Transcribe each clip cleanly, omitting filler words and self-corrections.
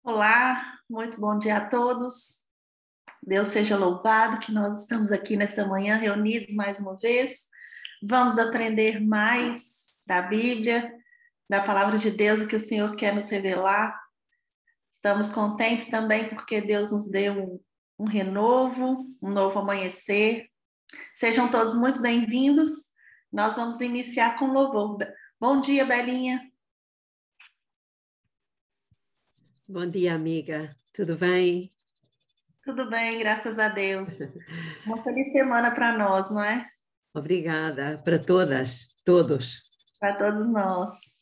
Olá, muito bom dia a todos. Deus seja louvado que nós estamos aqui nessa manhã reunidos mais uma vez. Vamos aprender mais da Bíblia, da palavra de Deus, o que o Senhor quer nos revelar. Estamos contentes também porque Deus nos deu um renovo, um novo amanhecer. Sejam todos muito bem-vindos. Nós vamos iniciar com louvor. Bom dia, Belinha. Bom dia, amiga. Tudo bem? Tudo bem, graças a Deus. Uma feliz semana para nós, não é? Obrigada para todas, todos. Para todos nós.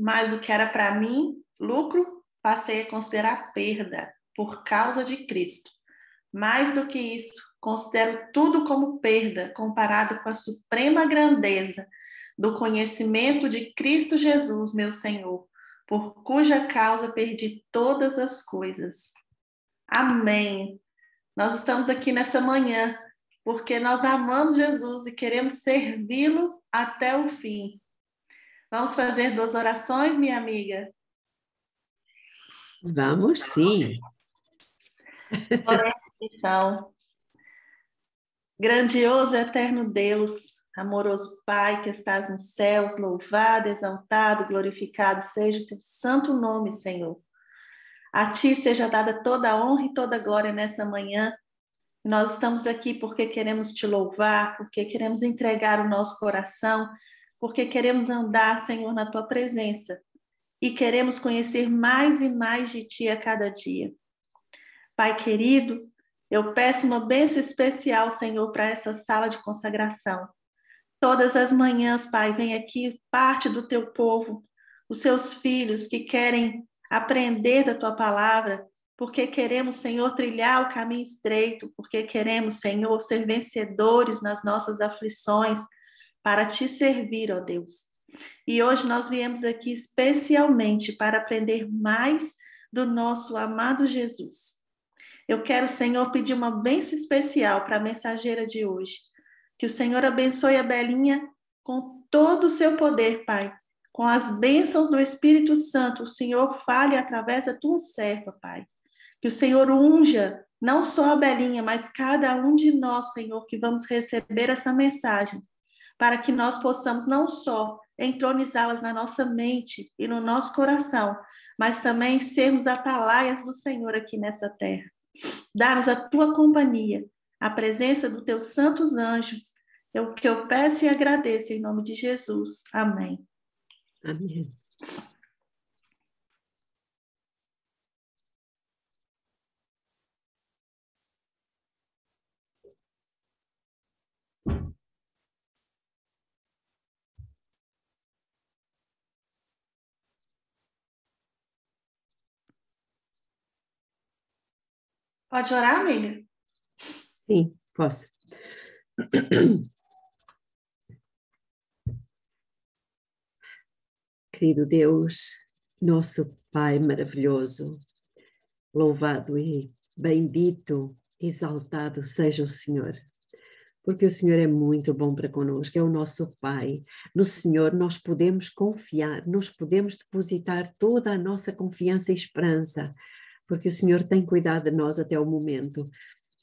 Mas o que era para mim lucro, passei a considerar perda. por causa de Cristo. Mais do que isso, considero tudo como perda comparado com a suprema grandeza do conhecimento de Cristo Jesus, meu Senhor, por cuja causa perdi todas as coisas. Amém. Nós estamos aqui nessa manhã porque nós amamos Jesus e queremos servi-lo até o fim. Vamos fazer 2 orações, minha amiga? Vamos, sim. Oremos, então. Grandioso e eterno Deus, amoroso Pai que estás nos céus, louvado, exaltado, glorificado seja o teu santo nome, Senhor. A ti seja dada toda a honra e toda a glória nessa manhã. Nós estamos aqui porque queremos te louvar, porque queremos entregar o nosso coração, porque queremos andar, Senhor, na tua presença e queremos conhecer mais e mais de ti a cada dia. Pai querido, eu peço uma bênção especial, Senhor, para essa sala de consagração. Todas as manhãs, Pai, vem aqui parte do teu povo, os seus filhos que querem aprender da tua palavra, porque queremos, Senhor, trilhar o caminho estreito, porque queremos, Senhor, ser vencedores nas nossas aflições, para te servir, ó Deus. E hoje nós viemos aqui especialmente para aprender mais do nosso amado Jesus. Eu quero, Senhor, pedir uma bênção especial para a mensageira de hoje. Que o Senhor abençoe a Belinha com todo o seu poder, Pai. Com as bênçãos do Espírito Santo, o Senhor fale através da tua serva, Pai. Que o Senhor unja não só a Belinha, mas cada um de nós, Senhor, que vamos receber essa mensagem, para que nós possamos não só entronizá-las na nossa mente e no nosso coração, mas também sermos atalaias do Senhor aqui nessa terra. Dá-nos a tua companhia, a presença dos teus santos anjos. É o que eu peço e agradeço em nome de Jesus. Amém. Amém. Pode orar, amiga? Sim, posso. Querido Deus, nosso Pai maravilhoso, louvado e bendito, exaltado seja o Senhor, porque o Senhor é muito bom para conosco, é o nosso Pai. No Senhor nós podemos confiar, nós podemos depositar toda a nossa confiança e esperança, porque o Senhor tem cuidado de nós até o momento.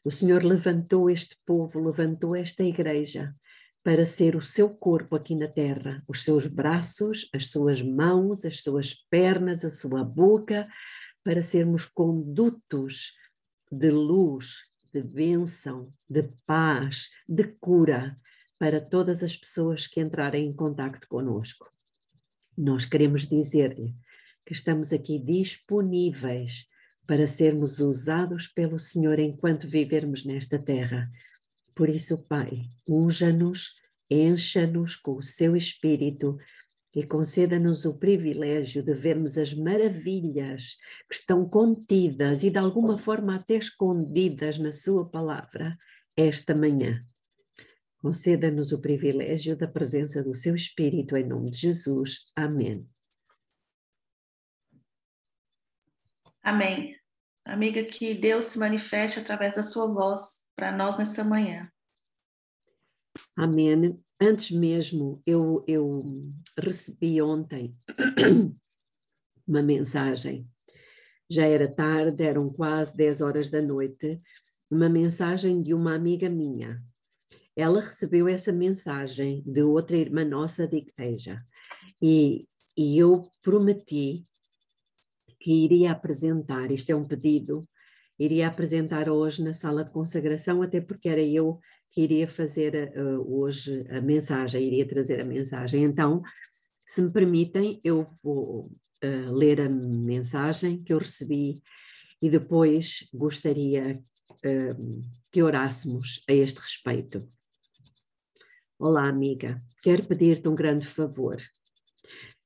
O Senhor levantou este povo, levantou esta igreja para ser o seu corpo aqui na terra, os seus braços, as suas mãos, as suas pernas, a sua boca, para sermos condutos de luz, de bênção, de paz, de cura para todas as pessoas que entrarem em contacto conosco. Nós queremos dizer-lhe que estamos aqui disponíveis para sermos usados pelo Senhor enquanto vivermos nesta terra. Por isso, Pai, unja-nos, encha-nos com o seu Espírito e conceda-nos o privilégio de vermos as maravilhas que estão contidas e de alguma forma até escondidas na sua palavra esta manhã. Conceda-nos o privilégio da presença do seu Espírito em nome de Jesus. Amém. Amém. Amiga, que Deus se manifeste através da sua voz para nós nessa manhã. Amém. Antes mesmo, eu recebi ontem uma mensagem. Já era tarde, eram quase 10 horas da noite, uma mensagem de uma amiga minha. Ela recebeu essa mensagem de outra irmã nossa de igreja e eu prometi que iria apresentar, isto é um pedido, iria apresentar hoje na sala de consagração, até porque era eu que iria fazer hoje a mensagem, iria trazer a mensagem. Então, se me permitem, eu vou ler a mensagem que eu recebi e depois gostaria que orássemos a este respeito. Olá, amiga, quero pedir-te um grande favor.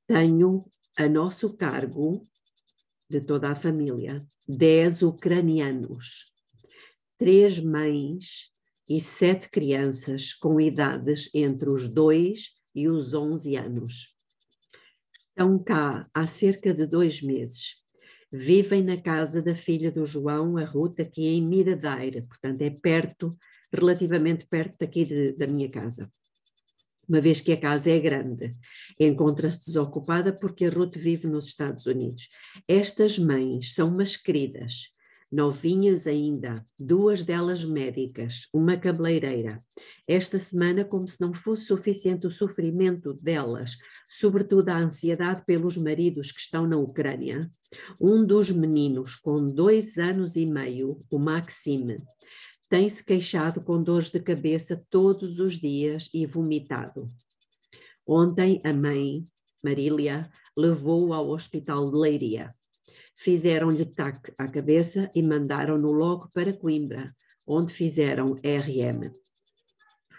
Tenho a nosso cargo de toda a família, 10 ucranianos, 3 mães e 7 crianças com idades entre os 2 e os 11 anos. Estão cá há cerca de 2 meses. Vivem na casa da filha do João, a Ruth, aqui em Miradeira, portanto é perto, relativamente perto daqui da minha casa. Uma vez que a casa é grande, encontra-se desocupada porque a Ruth vive nos Estados Unidos. Estas mães são umas queridas, novinhas ainda, 2 delas médicas, uma cabeleireira. Esta semana, como se não fosse suficiente o sofrimento delas, sobretudo a ansiedade pelos maridos que estão na Ucrânia, um dos meninos com 2 anos e meio, o Maxime, tem-se queixado com dores de cabeça todos os dias e vomitado. Ontem a mãe, Marília, levou-o ao hospital de Leiria. Fizeram-lhe taque à cabeça e mandaram-no logo para Coimbra, onde fizeram RM.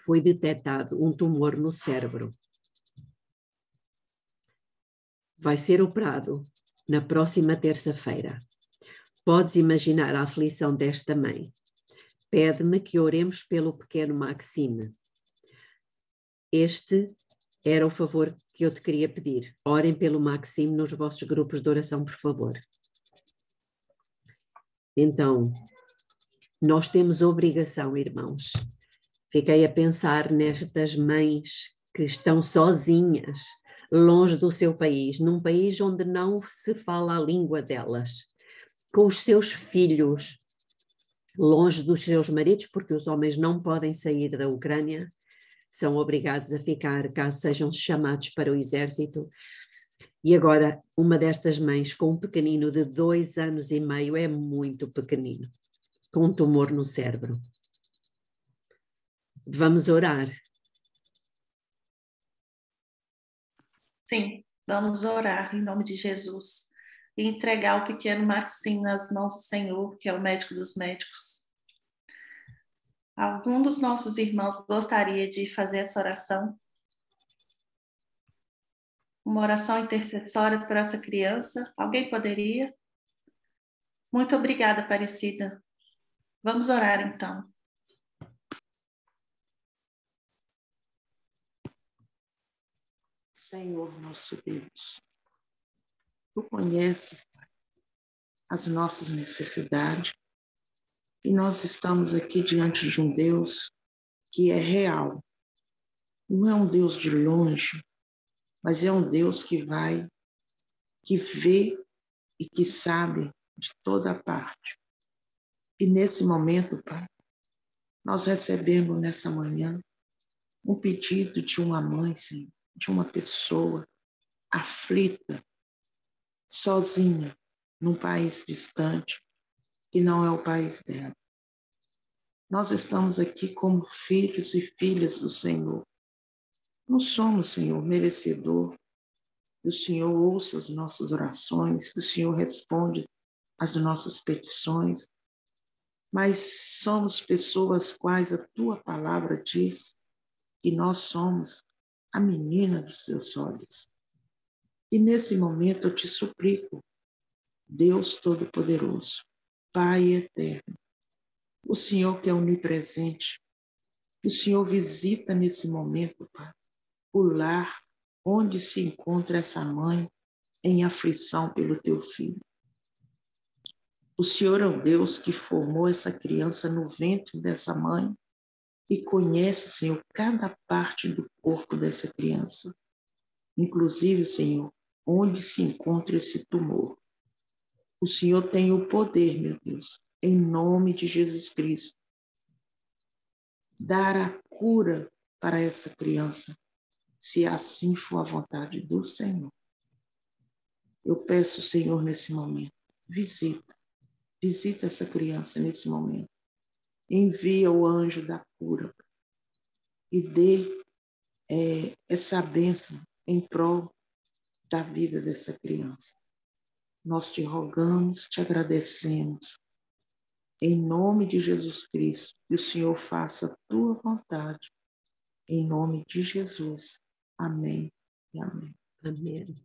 Foi detectado um tumor no cérebro. Vai ser operado na próxima terça-feira. Podes imaginar a aflição desta mãe. Pede-me que oremos pelo pequeno Maxime. Este era o favor que eu te queria pedir. Orem pelo Maxime nos vossos grupos de oração, por favor. Então, nós temos obrigação, irmãos. Fiquei a pensar nestas mães que estão sozinhas, longe do seu país, num país onde não se fala a língua delas, com os seus filhos, longe dos seus maridos, porque os homens não podem sair da Ucrânia, são obrigados a ficar caso sejam chamados para o exército. E agora, uma destas mães com um pequenino de 2 anos e meio, é muito pequenino, com um tumor no cérebro. Vamos orar. Sim, vamos orar em nome de Jesus e entregar o pequeno Maxime nas mãos do Senhor, que é o médico dos médicos. Algum dos nossos irmãos gostaria de fazer essa oração? Uma oração intercessória por essa criança? Alguém poderia? Muito obrigada, Aparecida. Vamos orar então. Senhor nosso Deus, Tu conheces, Pai, as nossas necessidades e nós estamos aqui diante de um Deus que é real. Não é um Deus de longe, mas é um Deus que vê e que sabe de toda parte. E nesse momento, Pai, nós recebemos nessa manhã um pedido de uma mãe, Senhor, de uma pessoa aflita, sozinha, num país distante, que não é o país dela. Nós estamos aqui como filhos e filhas do Senhor. Não somos, Senhor, merecedor que o Senhor ouça as nossas orações, que o Senhor responde às nossas petições, mas somos pessoas quais a Tua palavra diz que nós somos a menina dos Teus olhos. E nesse momento eu te suplico, Deus Todo-Poderoso, Pai Eterno, o Senhor que é onipresente, que o Senhor visita nesse momento, Pai, o lar onde se encontra essa mãe em aflição pelo teu filho. O Senhor é o Deus que formou essa criança no ventre dessa mãe e conhece, Senhor, cada parte do corpo dessa criança, inclusive, Senhor, onde se encontra esse tumor. O Senhor tem o poder, meu Deus, em nome de Jesus Cristo, dar a cura para essa criança, se assim for a vontade do Senhor. Eu peço, Senhor, nesse momento, visita essa criança nesse momento. Envia o anjo da cura e dê essa bênção em prol da vida dessa criança. Nós te rogamos, te agradecemos, em nome de Jesus Cristo, que o Senhor faça a tua vontade, em nome de Jesus. Amém e amém. Amém.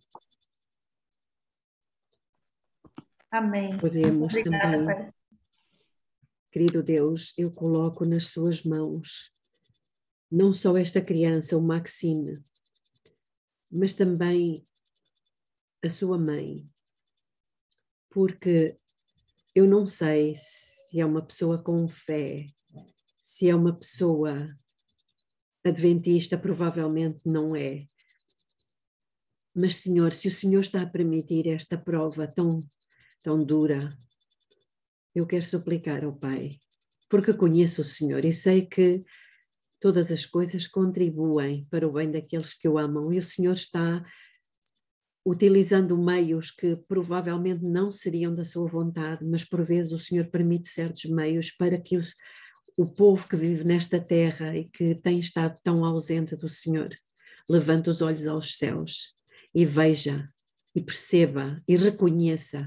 Amém. Podemos Obrigada, também, Pai. querido Deus, eu coloco nas suas mãos não só esta criança, o Maxime, mas também a sua mãe, porque eu não sei se é uma pessoa com fé, se é uma pessoa adventista, provavelmente não é. Mas, Senhor, se o Senhor está a permitir esta prova tão dura, eu quero suplicar ao Pai, porque conheço o Senhor e sei que todas as coisas contribuem para o bem daqueles que o amam, e o Senhor está utilizando meios que provavelmente não seriam da sua vontade, mas por vezes o Senhor permite certos meios para que o povo que vive nesta terra e que tem estado tão ausente do Senhor, levante os olhos aos céus e veja, e perceba, e reconheça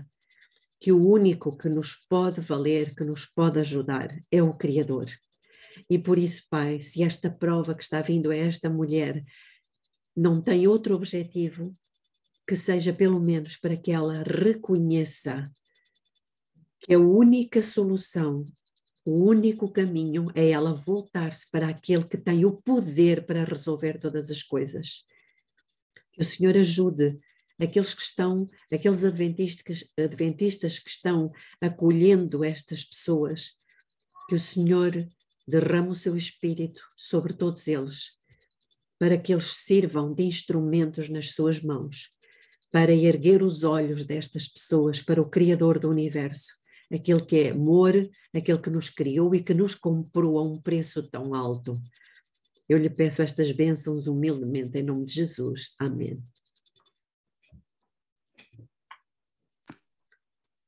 que o único que nos pode valer, que nos pode ajudar, é o Criador. E por isso, Pai, se esta prova que está vindo a esta mulher não tem outro objetivo, que seja pelo menos para que ela reconheça que a única solução, o único caminho é ela voltar-se para aquele que tem o poder para resolver todas as coisas. Que o Senhor ajude aqueles adventistas que estão acolhendo estas pessoas, que o Senhor derrame o seu Espírito sobre todos eles, para que eles sirvam de instrumentos nas suas mãos, para erguer os olhos destas pessoas para o Criador do Universo, aquele que é amor, aquele que nos criou e que nos comprou a um preço tão alto. Eu lhe peço estas bênçãos humildemente em nome de Jesus. Amém.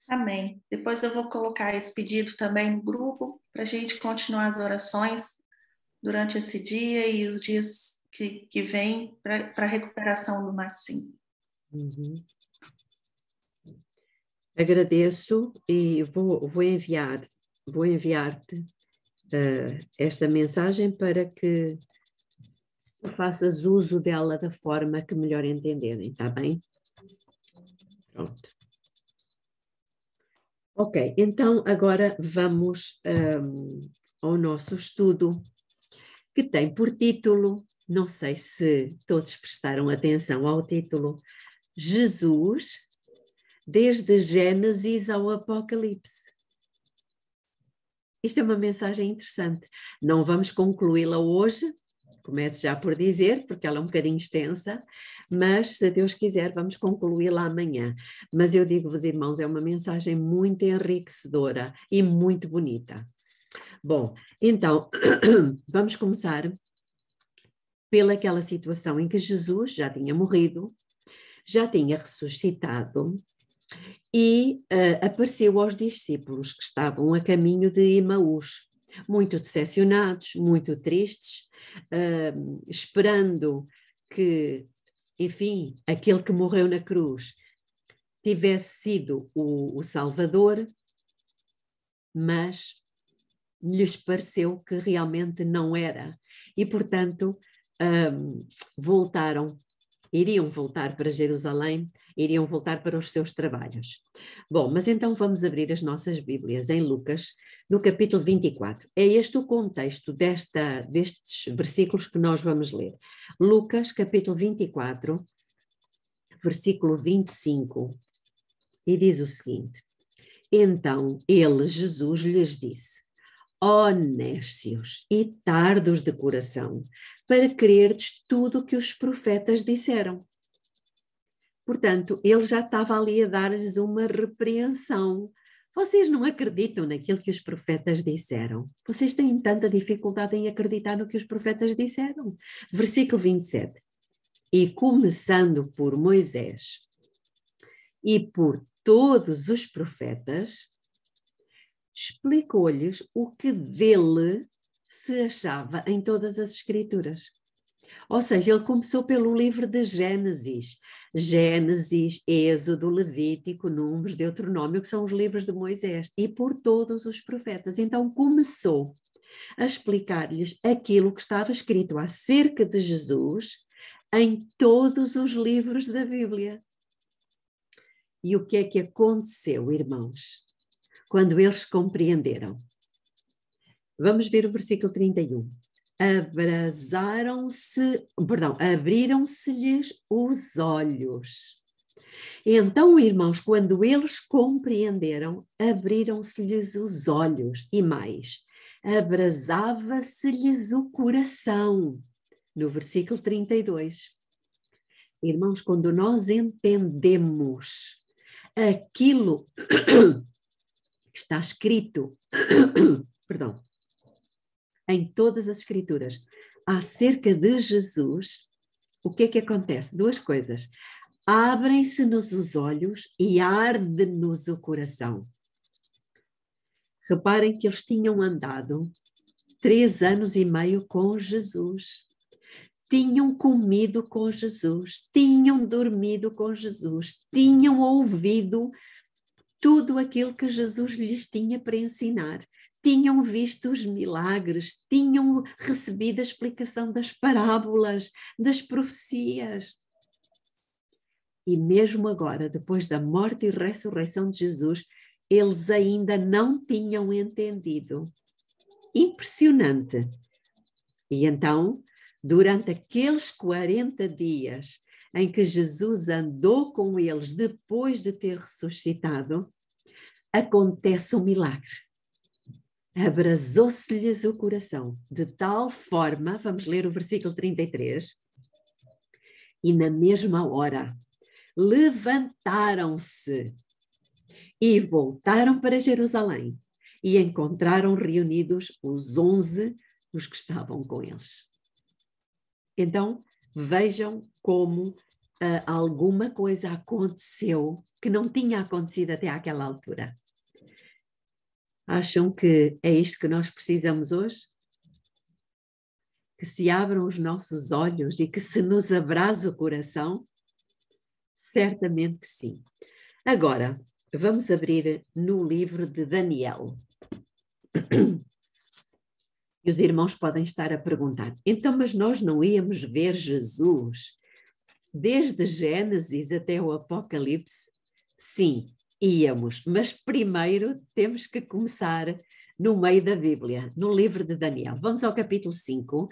Amém. Depois eu vou colocar esse pedido também no grupo para a gente continuar as orações durante esse dia e os dias que vêm para a recuperação do Marcinho. Uhum. Agradeço e vou enviar-te esta mensagem para que tu faças uso dela da forma que melhor entenderem, está bem? Pronto. Ok, então agora vamos ao nosso estudo, que tem por título, não sei se todos prestaram atenção ao título, Jesus, desde Gênesis ao Apocalipse. Isto é uma mensagem interessante. Não vamos concluí-la hoje, começo já por dizer, porque ela é um bocadinho extensa, mas se Deus quiser vamos concluí-la amanhã. Mas eu digo-vos, irmãos, é uma mensagem muito enriquecedora e muito bonita. Bom, então, vamos começar pelaquela situação em que Jesus já tinha morrido, já tinha ressuscitado e apareceu aos discípulos que estavam a caminho de Emaús, muito decepcionados, muito tristes, esperando que, enfim, aquele que morreu na cruz tivesse sido o Salvador, mas lhes pareceu que realmente não era. E, portanto, iriam voltar para Jerusalém, iriam voltar para os seus trabalhos. Bom, mas então vamos abrir as nossas Bíblias em Lucas, no capítulo 24. É este o contexto destes versículos que nós vamos ler. Lucas, capítulo 24, versículo 25, e diz o seguinte: Então ele, Jesus, lhes disse: Ó nécios e tardos de coração, para crerdes tudo o que os profetas disseram. Portanto, ele já estava ali a dar-lhes uma repreensão. Vocês não acreditam naquilo que os profetas disseram. Vocês têm tanta dificuldade em acreditar no que os profetas disseram. Versículo 27. E começando por Moisés e por todos os profetas, explicou-lhes o que dele se achava em todas as escrituras. Ou seja, ele começou pelo livro de Gênesis, Êxodo, Levítico, Números, Deuteronômio, que são os livros de Moisés, e por todos os profetas. Então começou a explicar-lhes aquilo que estava escrito acerca de Jesus em todos os livros da Bíblia. E o que é que aconteceu, irmãos, quando eles compreenderam? Vamos ver o versículo 31. Abriram-se-lhes os olhos. Então, irmãos, quando eles compreenderam, abriram-se-lhes os olhos e mais, abrasava-se-lhes o coração. No versículo 32. Irmãos, quando nós entendemos aquilo que está escrito, perdão, em todas as escrituras, acerca de Jesus, o que é que acontece? Duas coisas. Abrem-se-nos os olhos e arde-nos o coração. Reparem que eles tinham andado 3 anos e meio com Jesus. Tinham comido com Jesus, tinham dormido com Jesus, tinham ouvido tudo aquilo que Jesus lhes tinha para ensinar. Tinham visto os milagres, tinham recebido a explicação das parábolas, das profecias. E mesmo agora, depois da morte e ressurreição de Jesus, eles ainda não tinham entendido. Impressionante. E então, durante aqueles 40 dias em que Jesus andou com eles depois de ter ressuscitado, acontece um milagre. Abrasou-se-lhes o coração, de tal forma, vamos ler o versículo 33, e na mesma hora levantaram-se e voltaram para Jerusalém e encontraram reunidos os 11, os que estavam com eles. Então, vejam como alguma coisa aconteceu que não tinha acontecido até àquela altura. Acham que é isto que nós precisamos hoje? Que se abram os nossos olhos e que se nos abrase o coração? Certamente que sim. Agora, vamos abrir no livro de Daniel. E os irmãos podem estar a perguntar, então, mas nós não íamos ver Jesus desde Gênesis até o Apocalipse? Sim, íamos, mas primeiro temos que começar no meio da Bíblia, no livro de Daniel. Vamos ao capítulo 5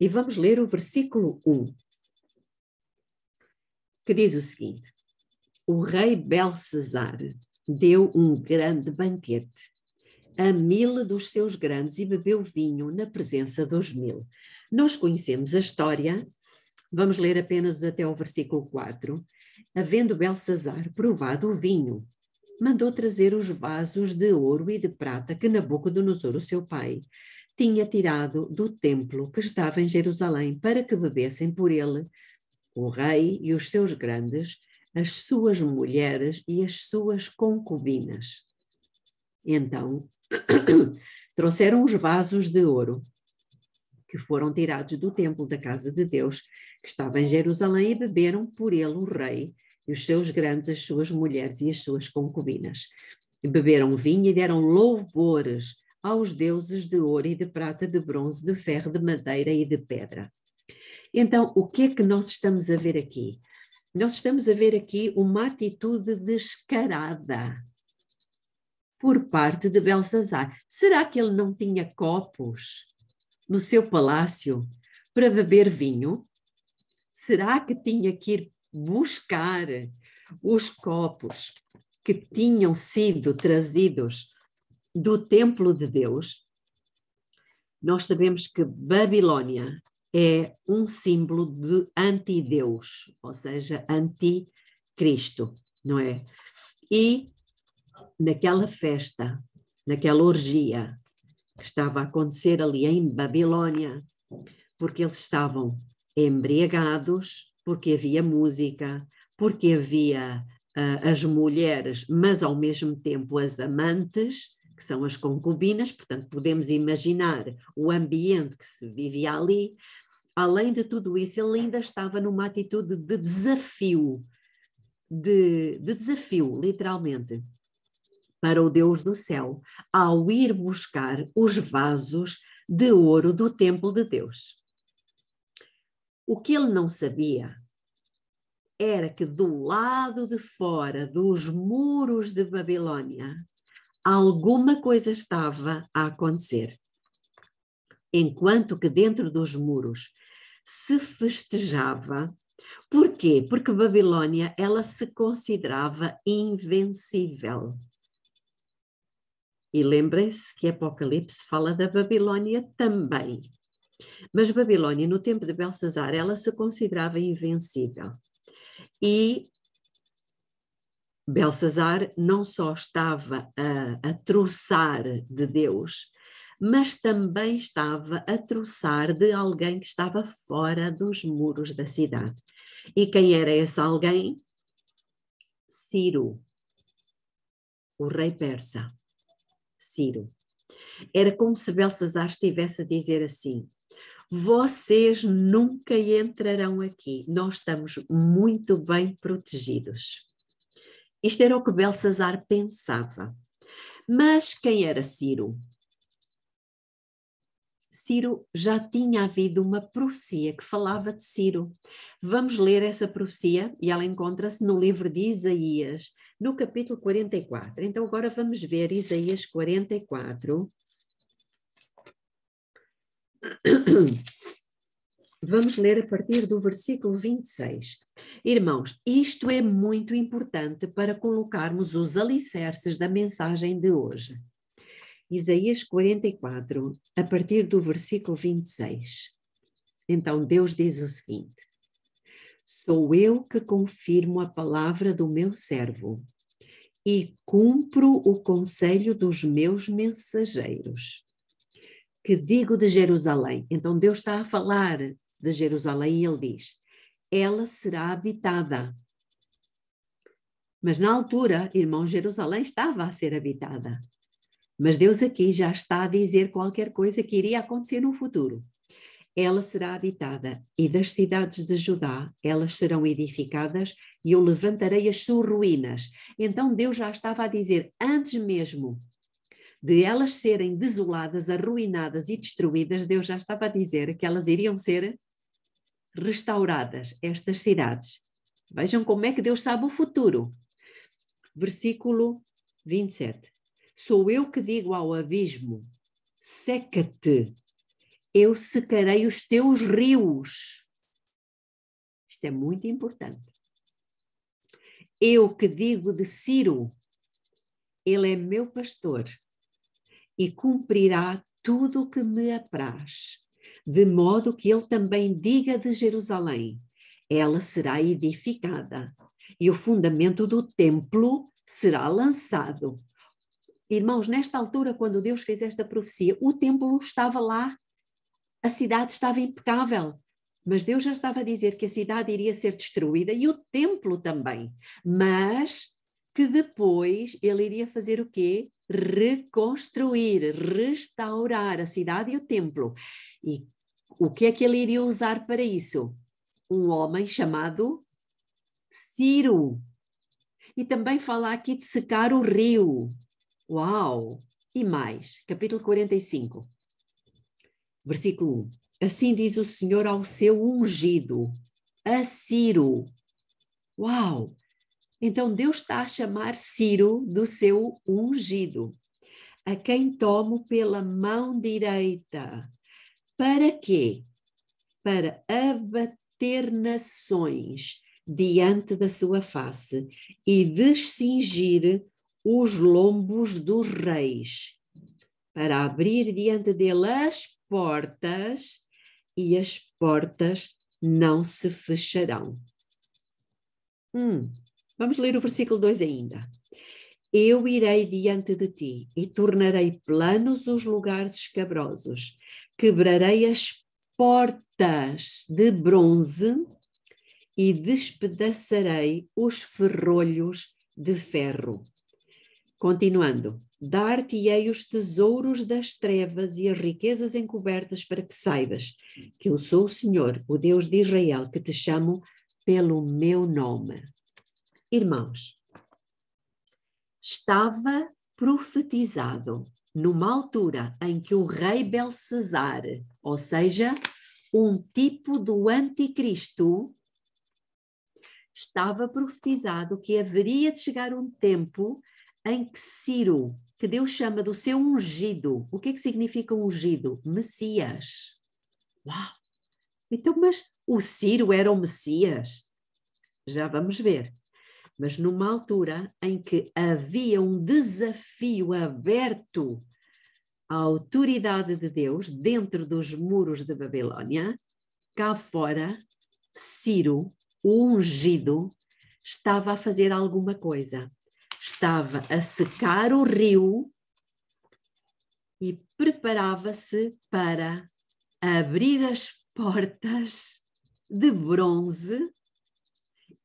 e vamos ler o versículo 1, que diz o seguinte: o rei Belsazar deu um grande banquete a 1000 dos seus grandes e bebeu vinho na presença dos 1000. Nós conhecemos a história, vamos ler apenas até o versículo 4. Havendo Belsazar provado o vinho, mandou trazer os vasos de ouro e de prata que Nabucodonosor, o seu pai, tinha tirado do templo que estava em Jerusalém, para que bebessem por ele o rei e os seus grandes, as suas mulheres e as suas concubinas. Então, trouxeram os vasos de ouro que foram tirados do templo da casa de Deus, que estava em Jerusalém, e beberam por ele o rei e os seus grandes, as suas mulheres e as suas concubinas. E beberam vinho e deram louvores aos deuses de ouro e de prata, de bronze, de ferro, de madeira e de pedra. Então, o que é que nós estamos a ver aqui? Nós estamos a ver aqui uma atitude descarada por parte de Belsazar. Será que ele não tinha copos no seu palácio para beber vinho? Será que tinha que ir buscar os copos que tinham sido trazidos do templo de Deus? Nós sabemos que Babilônia é um símbolo de antideus, ou seja, anticristo, não é? E naquela festa, naquela orgia que estava a acontecer ali em Babilônia, porque eles estavam embriagados, porque havia música, porque havia as mulheres, mas ao mesmo tempo as amantes, que são as concubinas, portanto podemos imaginar o ambiente que se vivia ali. Além de tudo isso, ele ainda estava numa atitude de desafio, literalmente, para o Deus do céu, ao ir buscar os vasos de ouro do templo de Deus. O que ele não sabia era que do lado de fora dos muros de Babilônia, alguma coisa estava a acontecer. Enquanto que dentro dos muros se festejava. Por quê? Porque Babilônia, ela se considerava invencível. E lembrem-se que Apocalipse fala da Babilônia também. Mas Babilônia, no tempo de Belsazar, ela se considerava invencível. E Belsazar não só estava a troçar de Deus, mas também estava a troçar de alguém que estava fora dos muros da cidade. E quem era esse alguém? Ciro, o rei persa. Ciro. Era como se Belsazar estivesse a dizer assim: vocês nunca entrarão aqui, nós estamos muito bem protegidos. Isto era o que Belsazar pensava. Mas quem era Ciro? Ciro, já tinha havido uma profecia que falava de Ciro. Vamos ler essa profecia e ela encontra-se no livro de Isaías, no capítulo 44. Então agora vamos ver Isaías 44. Vamos ler a partir do versículo 26. Irmãos, isto é muito importante para colocarmos os alicerces da mensagem de hoje. Isaías 44, a partir do versículo 26. Então Deus diz o seguinte: sou eu que confirmo a palavra do meu servo e cumpro o conselho dos meus mensageiros, que digo de Jerusalém. Então Deus está a falar de Jerusalém e ele diz: ela será habitada. Mas na altura, irmão, Jerusalém estava a ser habitada. Mas Deus aqui já está a dizer qualquer coisa que iria acontecer no futuro. Ela será habitada e das cidades de Judá elas serão edificadas e eu levantarei as suas ruínas. Então Deus já estava a dizer, antes mesmo de elas serem desoladas, arruinadas e destruídas, Deus já estava a dizer que elas iriam ser restauradas, estas cidades. Vejam como é que Deus sabe o futuro. Versículo 27. Sou eu que digo ao abismo, seca-te, eu secarei os teus rios. Isto é muito importante. Eu que digo de Ciro, ele é meu pastor e cumprirá tudo o que me apraz, de modo que ele também diga de Jerusalém, ela será edificada e o fundamento do templo será lançado. Irmãos, nesta altura, quando Deus fez esta profecia, o templo estava lá, a cidade estava impecável, mas Deus já estava a dizer que a cidade iria ser destruída e o templo também, mas que depois ele iria fazer o quê? Reconstruir, restaurar a cidade e o templo. E o que é que ele iria usar para isso? Um homem chamado Ciro. E também fala aqui de secar o rio. Uau! E mais, capítulo 45, versículo 1. Assim diz o Senhor ao seu ungido, a Ciro. Uau! Então Deus está a chamar Ciro do seu ungido, a quem tomo pela mão direita. Para quê? Para abater nações diante da sua face e descingir os lombos dos reis, para abrir diante dele as portas, e as portas não se fecharão. Vamos ler o versículo 2 ainda. Eu irei diante de ti e tornarei planos os lugares escabrosos, quebrarei as portas de bronze e despedaçarei os ferrolhos de ferro. Continuando, dar-te-ei os tesouros das trevas e as riquezas encobertas para que saibas que eu sou o Senhor, o Deus de Israel, que te chamo pelo meu nome. Irmãos, estava profetizado numa altura em que o rei Belsazar, ou seja, um tipo do anticristo, estava profetizado que haveria de chegar um tempo em que Ciro, que Deus chama do seu ungido, o que é que significa ungido? Messias. Uau! Então, mas o Ciro era o Messias? Já vamos ver. Mas numa altura em que havia um desafio aberto à autoridade de Deus dentro dos muros de Babilônia, cá fora, Ciro, o ungido, estava a fazer alguma coisa. Estava a secar o rio e preparava-se para abrir as portas de bronze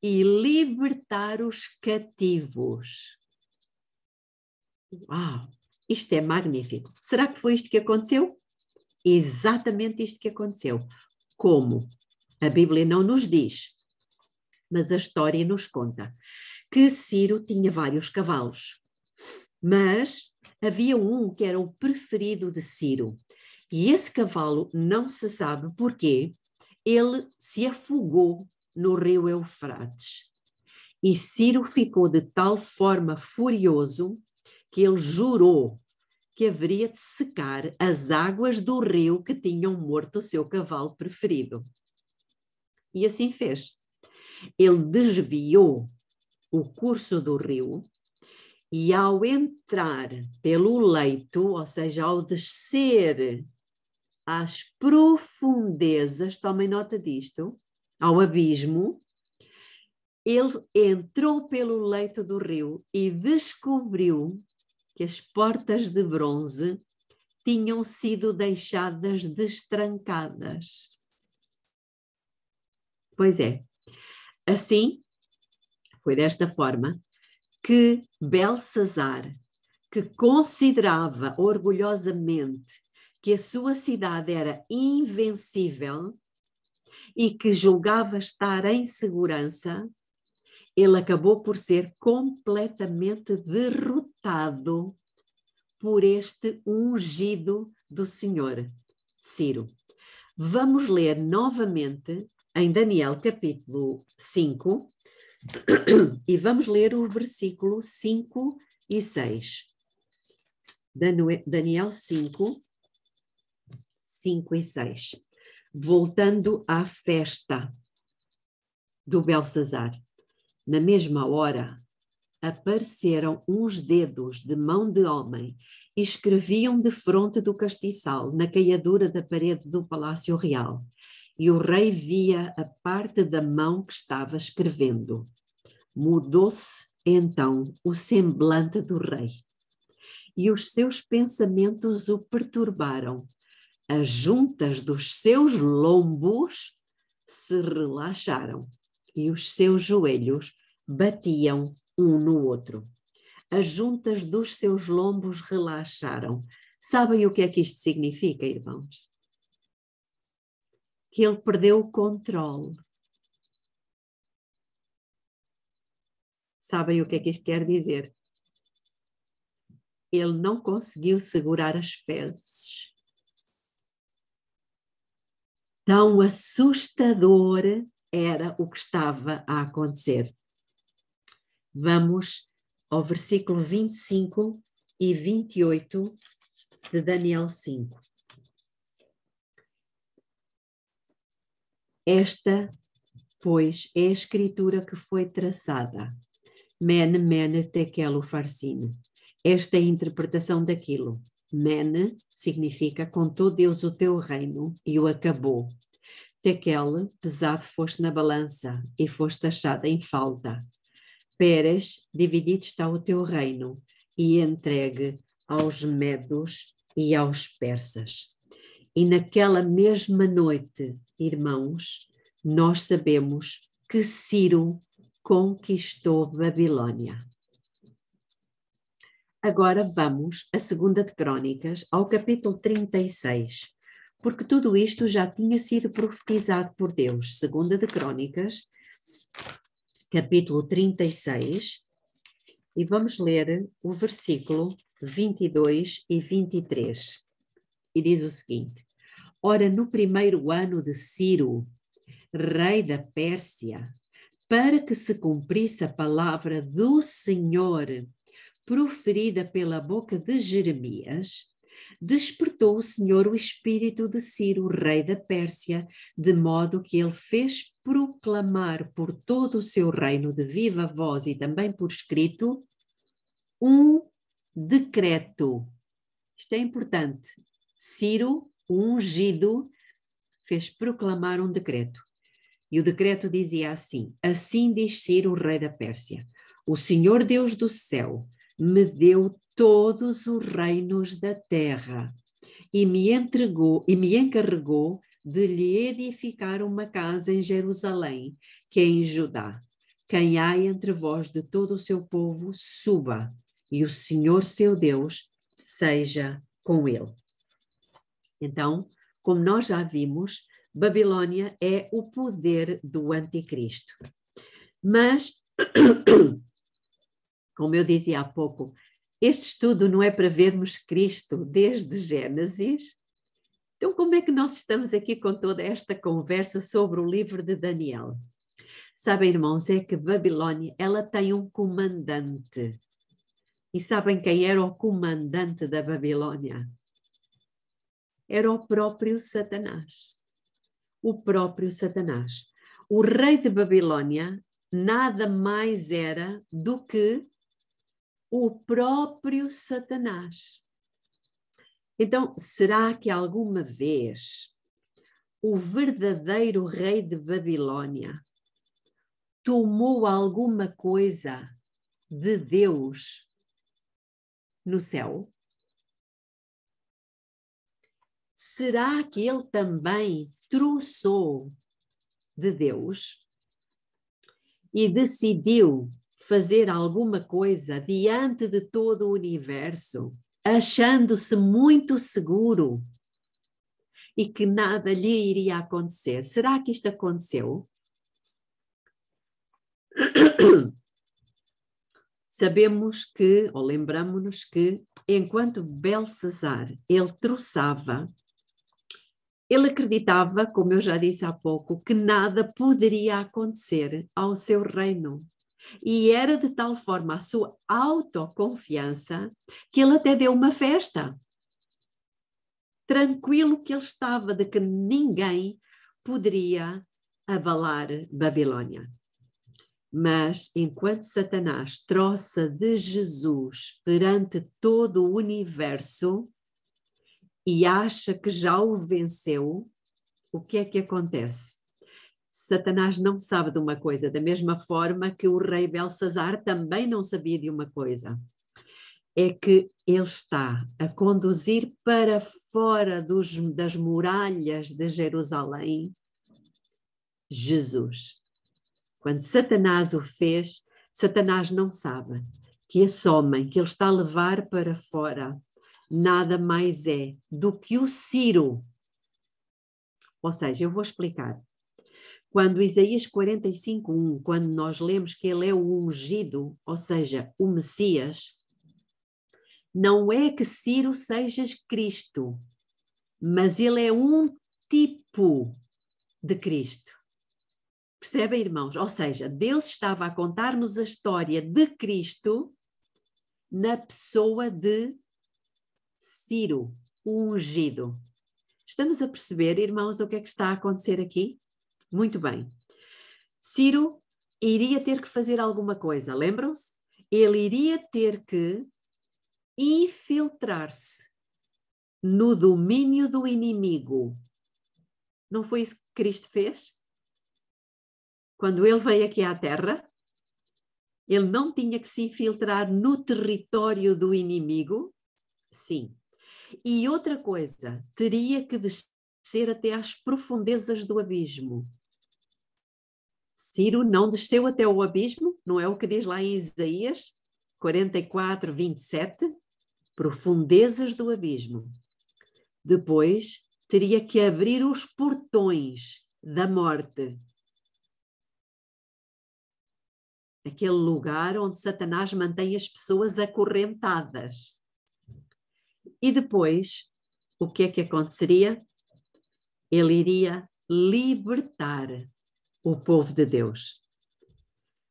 e libertar os cativos. Uau! Isto é magnífico. Será que foi isto que aconteceu? Exatamente isto que aconteceu. Como? A Bíblia não nos diz, mas a história nos conta que Ciro tinha vários cavalos, mas havia um que era o preferido de Ciro. E esse cavalo, não se sabe porquê, ele se afogou no rio Eufrates. E Ciro ficou de tal forma furioso que ele jurou que haveria de secar as águas do rio que tinham morto o seu cavalo preferido. E assim fez. Ele desviou o curso do rio e ao entrar pelo leito, ou seja, ao descer às profundezas, tomem nota disto, ao abismo, ele entrou pelo leito do rio e descobriu que as portas de bronze tinham sido deixadas destrancadas. Pois é, assim, foi desta forma que Belsazar, que considerava orgulhosamente que a sua cidade era invencível e que julgava estar em segurança, ele acabou por ser completamente derrotado por este ungido do Senhor, Ciro. Vamos ler novamente em Daniel capítulo 5 e vamos ler o versículo 5 e 6. Daniel 5, 5 e 6. Voltando à festa do Belsazar. Na mesma hora, apareceram uns dedos de mão de homem e escreviam defronte do castiçal, na caiadura da parede do palácio real. E o rei via a parte da mão que estava escrevendo. Mudou-se, então, o semblante do rei. E os seus pensamentos o perturbaram. As juntas dos seus lombos se relaxaram e os seus joelhos batiam um no outro. As juntas dos seus lombos relaxaram. Sabem o que é que isto significa, irmãos? Que ele perdeu o controle. Sabem o que é que isto quer dizer? Ele não conseguiu segurar as fezes. Tão assustador era o que estava a acontecer. Vamos ao versículo 25 e 28 de Daniel 5. Esta, pois, é a escritura que foi traçada. Mene, mene, tekel, ufarsin. Esta é a interpretação daquilo. Mene significa contou Deus o teu reino e o acabou. Tekel, pesado foste na balança e foste achada em falta. Peres, dividido está o teu reino e entregue aos medos e aos persas. E naquela mesma noite, irmãos, nós sabemos que Ciro conquistou Babilônia. Agora vamos a 2 de Crônicas, ao capítulo 36, porque tudo isto já tinha sido profetizado por Deus. 2 de Crônicas, capítulo 36, e vamos ler o versículo 22 e 23. E diz o seguinte: Ora, no primeiro ano de Ciro, rei da Pérsia, para que se cumprisse a palavra do Senhor, proferida pela boca de Jeremias, despertou o Senhor o espírito de Ciro, rei da Pérsia, de modo que ele fez proclamar por todo o seu reino de viva voz e também por escrito um decreto. Isto é importante. Ciro, o ungido, fez proclamar um decreto. E o decreto dizia assim: assim diz Ciro, rei da Pérsia, o Senhor Deus do céu me deu todos os reinos da terra e me encarregou de lhe edificar uma casa em Jerusalém, que é em Judá. Quem há entre vós de todo o seu povo, suba, e o Senhor seu Deus seja com ele. Então, como nós já vimos, Babilônia é o poder do anticristo. Mas, como eu dizia há pouco, este estudo não é para vermos Cristo desde Gênesis. Então, como é que nós estamos aqui com toda esta conversa sobre o livro de Daniel? Sabem, irmãos, é que Babilônia, ela tem um comandante. E sabem quem era o comandante da Babilônia? Era o próprio Satanás. O próprio Satanás. O rei de Babilônia nada mais era do que o próprio Satanás. Então, será que alguma vez o verdadeiro rei de Babilônia tomou alguma coisa de Deus no céu? Será que ele também troçou de Deus e decidiu fazer alguma coisa diante de todo o universo, achando-se muito seguro e que nada lhe iria acontecer? Será que isto aconteceu? Sabemos que, ou lembramos-nos que, enquanto Belsazar, ele troçava, ele acreditava, como eu já disse há pouco, que nada poderia acontecer ao seu reino. E era de tal forma a sua autoconfiança que ele até deu uma festa. Tranquilo que ele estava de que ninguém poderia abalar Babilônia. Mas enquanto Satanás troça de Jesus perante todo o universo e acha que já o venceu, o que é que acontece? Satanás não sabe de uma coisa, da mesma forma que o rei Belsazar também não sabia de uma coisa. É que ele está a conduzir para fora das muralhas de Jerusalém Jesus. Quando Satanás o fez, Satanás não sabe que esse homem que ele está a levar para fora nada mais é do que o Ciro. Ou seja, eu vou explicar. Quando Isaías 45:1, quando nós lemos que ele é o ungido, ou seja, o Messias, não é que Ciro seja Cristo, mas ele é um tipo de Cristo. Percebem, irmãos? Ou seja, Deus estava a contar-nos a história de Cristo na pessoa de Ciro, o ungido. Estamos a perceber, irmãos, o que é que está a acontecer aqui? Muito bem. Ciro iria ter que fazer alguma coisa, lembram-se? Ele iria ter que infiltrar-se no domínio do inimigo. Não foi isso que Cristo fez? Quando ele veio aqui à Terra, ele não tinha que se infiltrar no território do inimigo? Sim. E outra coisa, teria que descer até às profundezas do abismo. Ciro não desceu até o abismo, não é o que diz lá em Isaías 44:27? Profundezas do abismo. Depois, teria que abrir os portões da morte. Aquele lugar onde Satanás mantém as pessoas acorrentadas. E depois, o que é que aconteceria? Ele iria libertar o povo de Deus.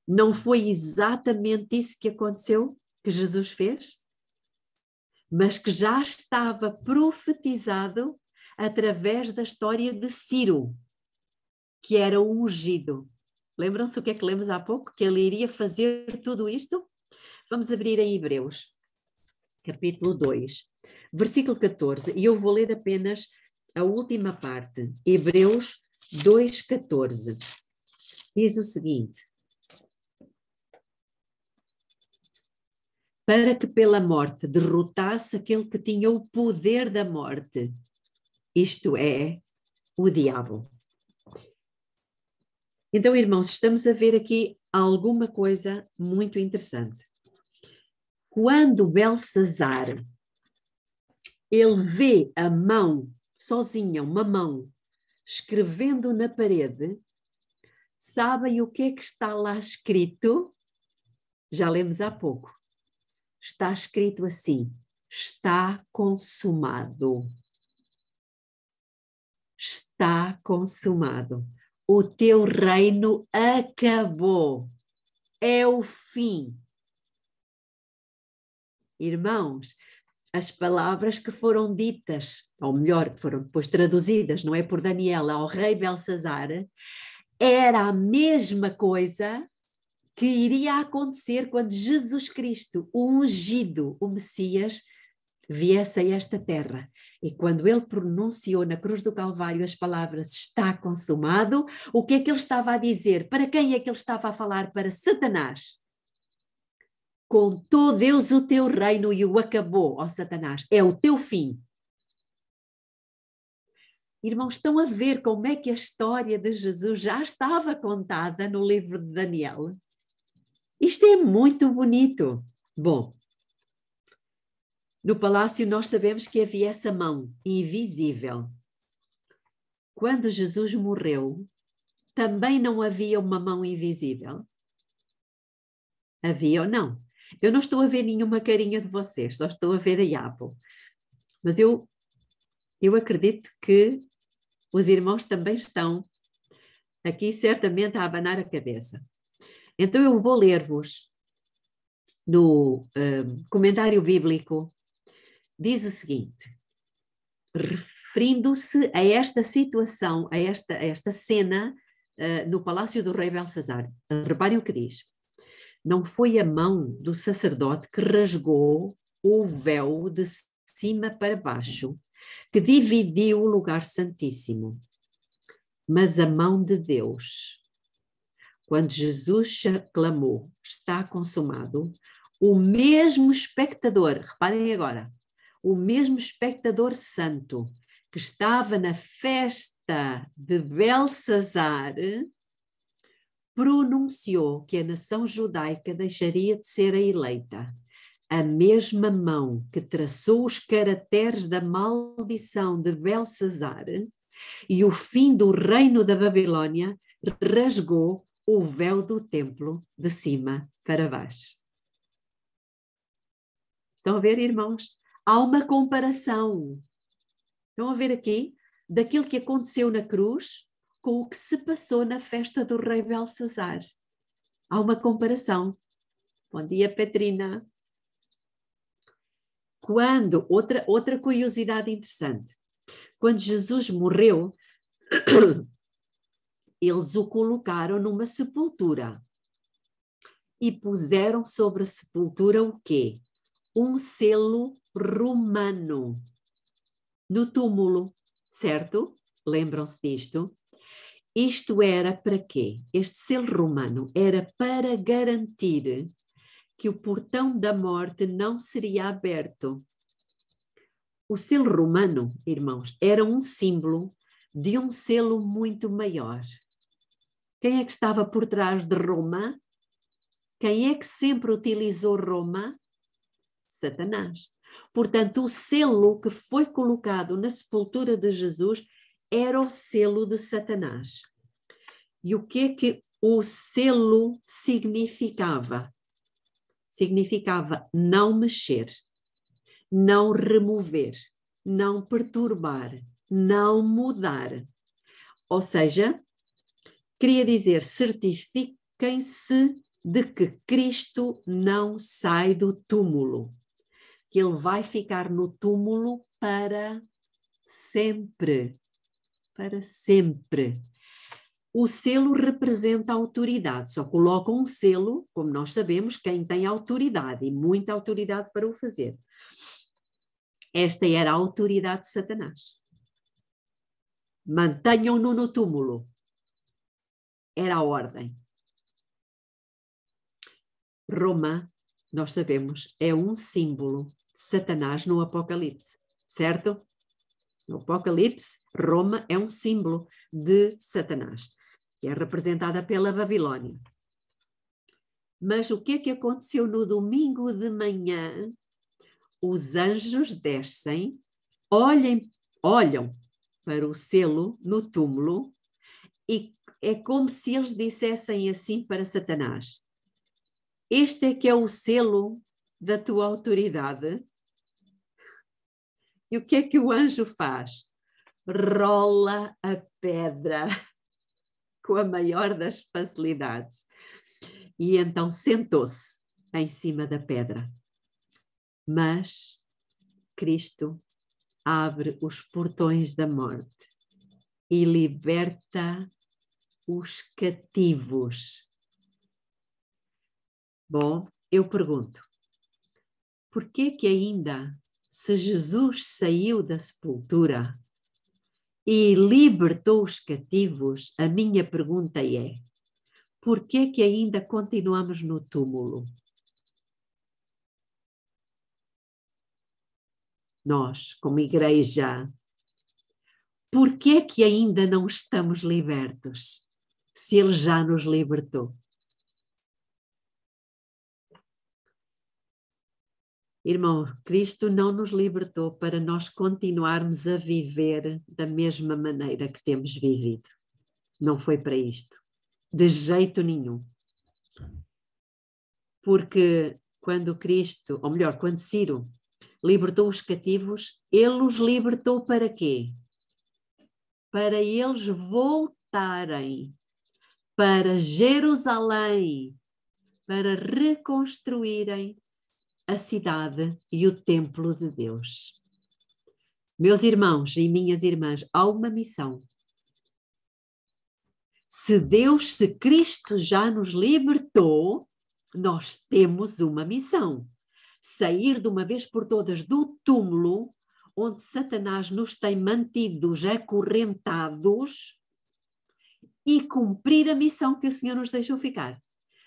Não foi exatamente isso que aconteceu, que Jesus fez? Mas que já estava profetizado através da história de Ciro, que era o ungido. Lembram-se o que é que lemos há pouco? Que ele iria fazer tudo isto? Vamos abrir em Hebreus, capítulo 2, versículo 14, e eu vou ler apenas a última parte. Hebreus 2,14. Diz o seguinte: para que pela morte derrotasse aquele que tinha o poder da morte, isto é, o diabo. Então, irmãos, estamos a ver aqui alguma coisa muito interessante. Quando Belsazar, ele vê a mão, sozinha, uma mão, escrevendo na parede, sabem o que é que está lá escrito? Já lemos há pouco. Está escrito assim: está consumado. Está consumado. O teu reino acabou. É o fim. Irmãos, as palavras que foram ditas, ou melhor, que foram depois traduzidas, não é, por Daniel ao rei Belsazar, era a mesma coisa que iria acontecer quando Jesus Cristo, o ungido, o Messias, viesse a esta terra. E quando ele pronunciou na cruz do Calvário as palavras está consumado, o que é que ele estava a dizer? Para quem é que ele estava a falar? Para Satanás. Contou Deus o teu reino e o acabou, ó Satanás. É o teu fim. Irmãos, estão a ver como é que a história de Jesus já estava contada no livro de Daniel? Isto é muito bonito. Bom, no palácio nós sabemos que havia essa mão invisível. Quando Jesus morreu, também não havia uma mão invisível? Havia ou não? Eu não estou a ver nenhuma carinha de vocês, só estou a ver a Iabo. Mas eu acredito que os irmãos também estão aqui certamente a abanar a cabeça. Então eu vou ler-vos no comentário bíblico, diz o seguinte, referindo-se a esta situação, a esta cena no palácio do rei Belsazar. Reparem o que diz. Não foi a mão do sacerdote que rasgou o véu de cima para baixo, que dividiu o lugar santíssimo, mas a mão de Deus. Quando Jesus clamou, está consumado, o mesmo espectador, reparem agora, o mesmo espectador santo que estava na festa de Belsazar, pronunciou que a nação judaica deixaria de ser a eleita. A mesma mão que traçou os caracteres da maldição de Belsazar e o fim do reino da Babilônia rasgou o véu do templo de cima para baixo. Estão a ver, irmãos? Há uma comparação. Estão a ver aqui? Daquilo que aconteceu na cruz com o que se passou na festa do rei Belsazar. Há uma comparação. Bom dia, Petrina. Quando, outra curiosidade interessante, quando Jesus morreu, eles o colocaram numa sepultura e puseram sobre a sepultura o quê? Um selo romano no túmulo, certo? Lembram-se disto? Isto era para quê? Este selo romano era para garantir que o portão da morte não seria aberto. O selo romano, irmãos, era um símbolo de um selo muito maior. Quem é que estava por trás de Roma? Quem é que sempre utilizou Roma? Satanás. Portanto, o selo que foi colocado na sepultura de Jesus era o selo de Satanás. E o que é que o selo significava? Significava não mexer, não remover, não perturbar, não mudar. Ou seja, queria dizer, certifiquem-se de que Cristo não sai do túmulo, que ele vai ficar no túmulo para sempre. Para sempre. O selo representa a autoridade, só coloca um selo, como nós sabemos, quem tem autoridade, e muita autoridade para o fazer. Esta era a autoridade de Satanás. Mantenham-no no túmulo. Era a ordem. Roma, nós sabemos, é um símbolo de Satanás no Apocalipse, certo? No Apocalipse, Roma é um símbolo de Satanás, que é representada pela Babilônia. Mas o que é que aconteceu no domingo de manhã? Os anjos descem, olham para o selo no túmulo e é como se eles dissessem assim para Satanás: este é que é o selo da tua autoridade. E o que é que o anjo faz? Rola a pedra com a maior das facilidades. E então sentou-se em cima da pedra. Mas Cristo abre os portões da morte e liberta os cativos. Bom, eu pergunto, por que ainda, se Jesus saiu da sepultura e libertou os cativos, a minha pergunta é, por que ainda continuamos no túmulo? Nós, como igreja, por que ainda não estamos libertos, se Ele já nos libertou? Irmão, Cristo não nos libertou para nós continuarmos a viver da mesma maneira que temos vivido. Não foi para isto, de jeito nenhum. Porque quando Cristo, ou melhor, quando Ciro libertou os cativos, ele os libertou para quê? Para eles voltarem para Jerusalém, para reconstruírem a cidade e o templo de Deus. Meus irmãos e minhas irmãs, há uma missão. Se Cristo já nos libertou, nós temos uma missão. Sair de uma vez por todas do túmulo, onde Satanás nos tem mantidos acorrentados, e cumprir a missão que o Senhor nos deixou ficar.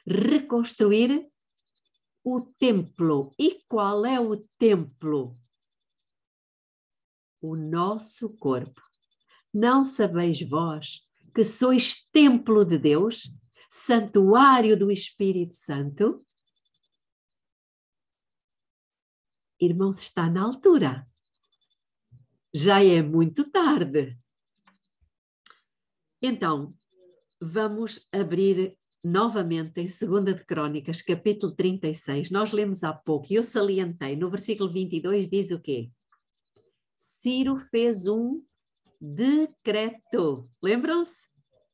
Reconstruir o templo. E qual é o templo? O nosso corpo. Não sabeis vós que sois templo de Deus, santuário do Espírito Santo? Irmãos, está na altura. Já é muito tarde. Então, vamos abrir novamente em 2 de Crônicas, capítulo 36. Nós lemos há pouco e eu salientei, no versículo 22 diz o quê? Ciro fez um decreto. Lembram-se?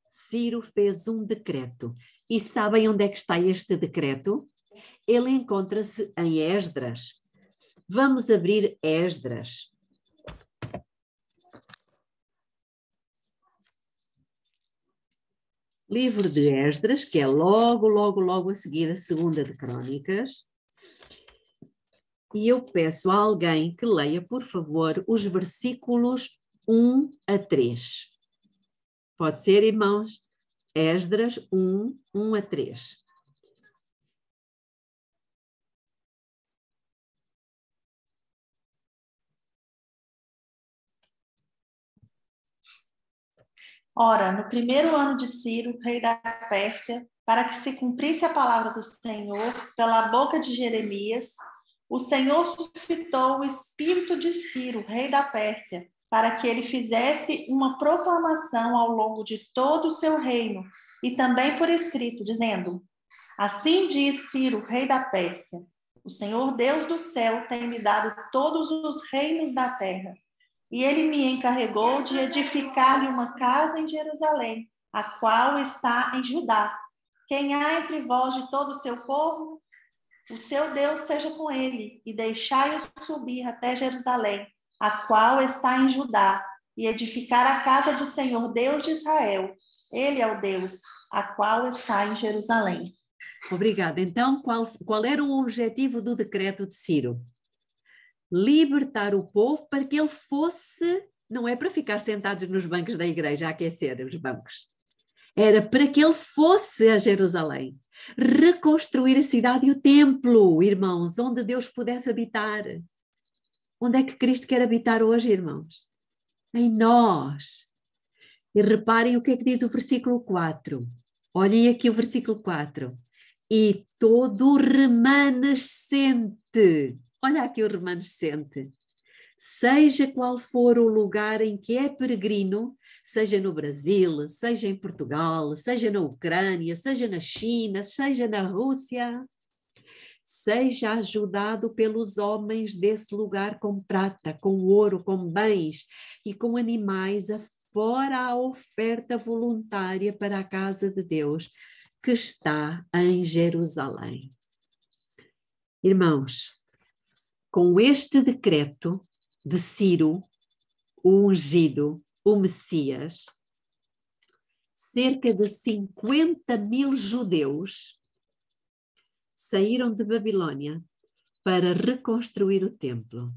Ciro fez um decreto. E sabem onde é que está este decreto? Ele encontra-se em Esdras. Vamos abrir Esdras. Livro de Esdras, que é logo a seguir a 2 de Crônicas. E eu peço a alguém que leia, por favor, os versículos 1 a 3. Pode ser, irmãos? Esdras 1 a 3. Ora, no primeiro ano de Ciro, rei da Pérsia, para que se cumprisse a palavra do Senhor pela boca de Jeremias, o Senhor suscitou o espírito de Ciro, rei da Pérsia, para que ele fizesse uma proclamação ao longo de todo o seu reino, e também por escrito, dizendo: assim diz Ciro, rei da Pérsia, o Senhor Deus do céu tem me dado todos os reinos da terra, e ele me encarregou de edificar-lhe uma casa em Jerusalém, a qual está em Judá, quem há entre vós de todo o seu povo? O seu Deus seja com ele, e deixai-o subir até Jerusalém, a qual está em Judá, e edificar a casa do Senhor Deus de Israel. Ele é o Deus, a qual está em Jerusalém. Obrigada. Então, qual era o objetivo do decreto de Ciro? Libertar o povo para que ele fosse, não é para ficar sentados nos bancos da igreja a aquecer os bancos, era para que ele fosse a Jerusalém, reconstruir a cidade e o templo, irmãos, onde Deus pudesse habitar. Onde é que Cristo quer habitar hoje, irmãos? Em nós. E reparem o que é que diz o versículo 4. Olhem aqui o versículo 4. E todo o remanescente, olha aqui o remanescente, seja qual for o lugar em que é peregrino, seja no Brasil, seja em Portugal, seja na Ucrânia, seja na China, seja na Rússia, seja ajudado pelos homens desse lugar com prata, com ouro, com bens e com animais, afora a oferta voluntária para a casa de Deus, que está em Jerusalém. Irmãos, com este decreto de Ciro, o ungido, o Messias, cerca de 50.000 judeus saíram de Babilônia para reconstruir o templo.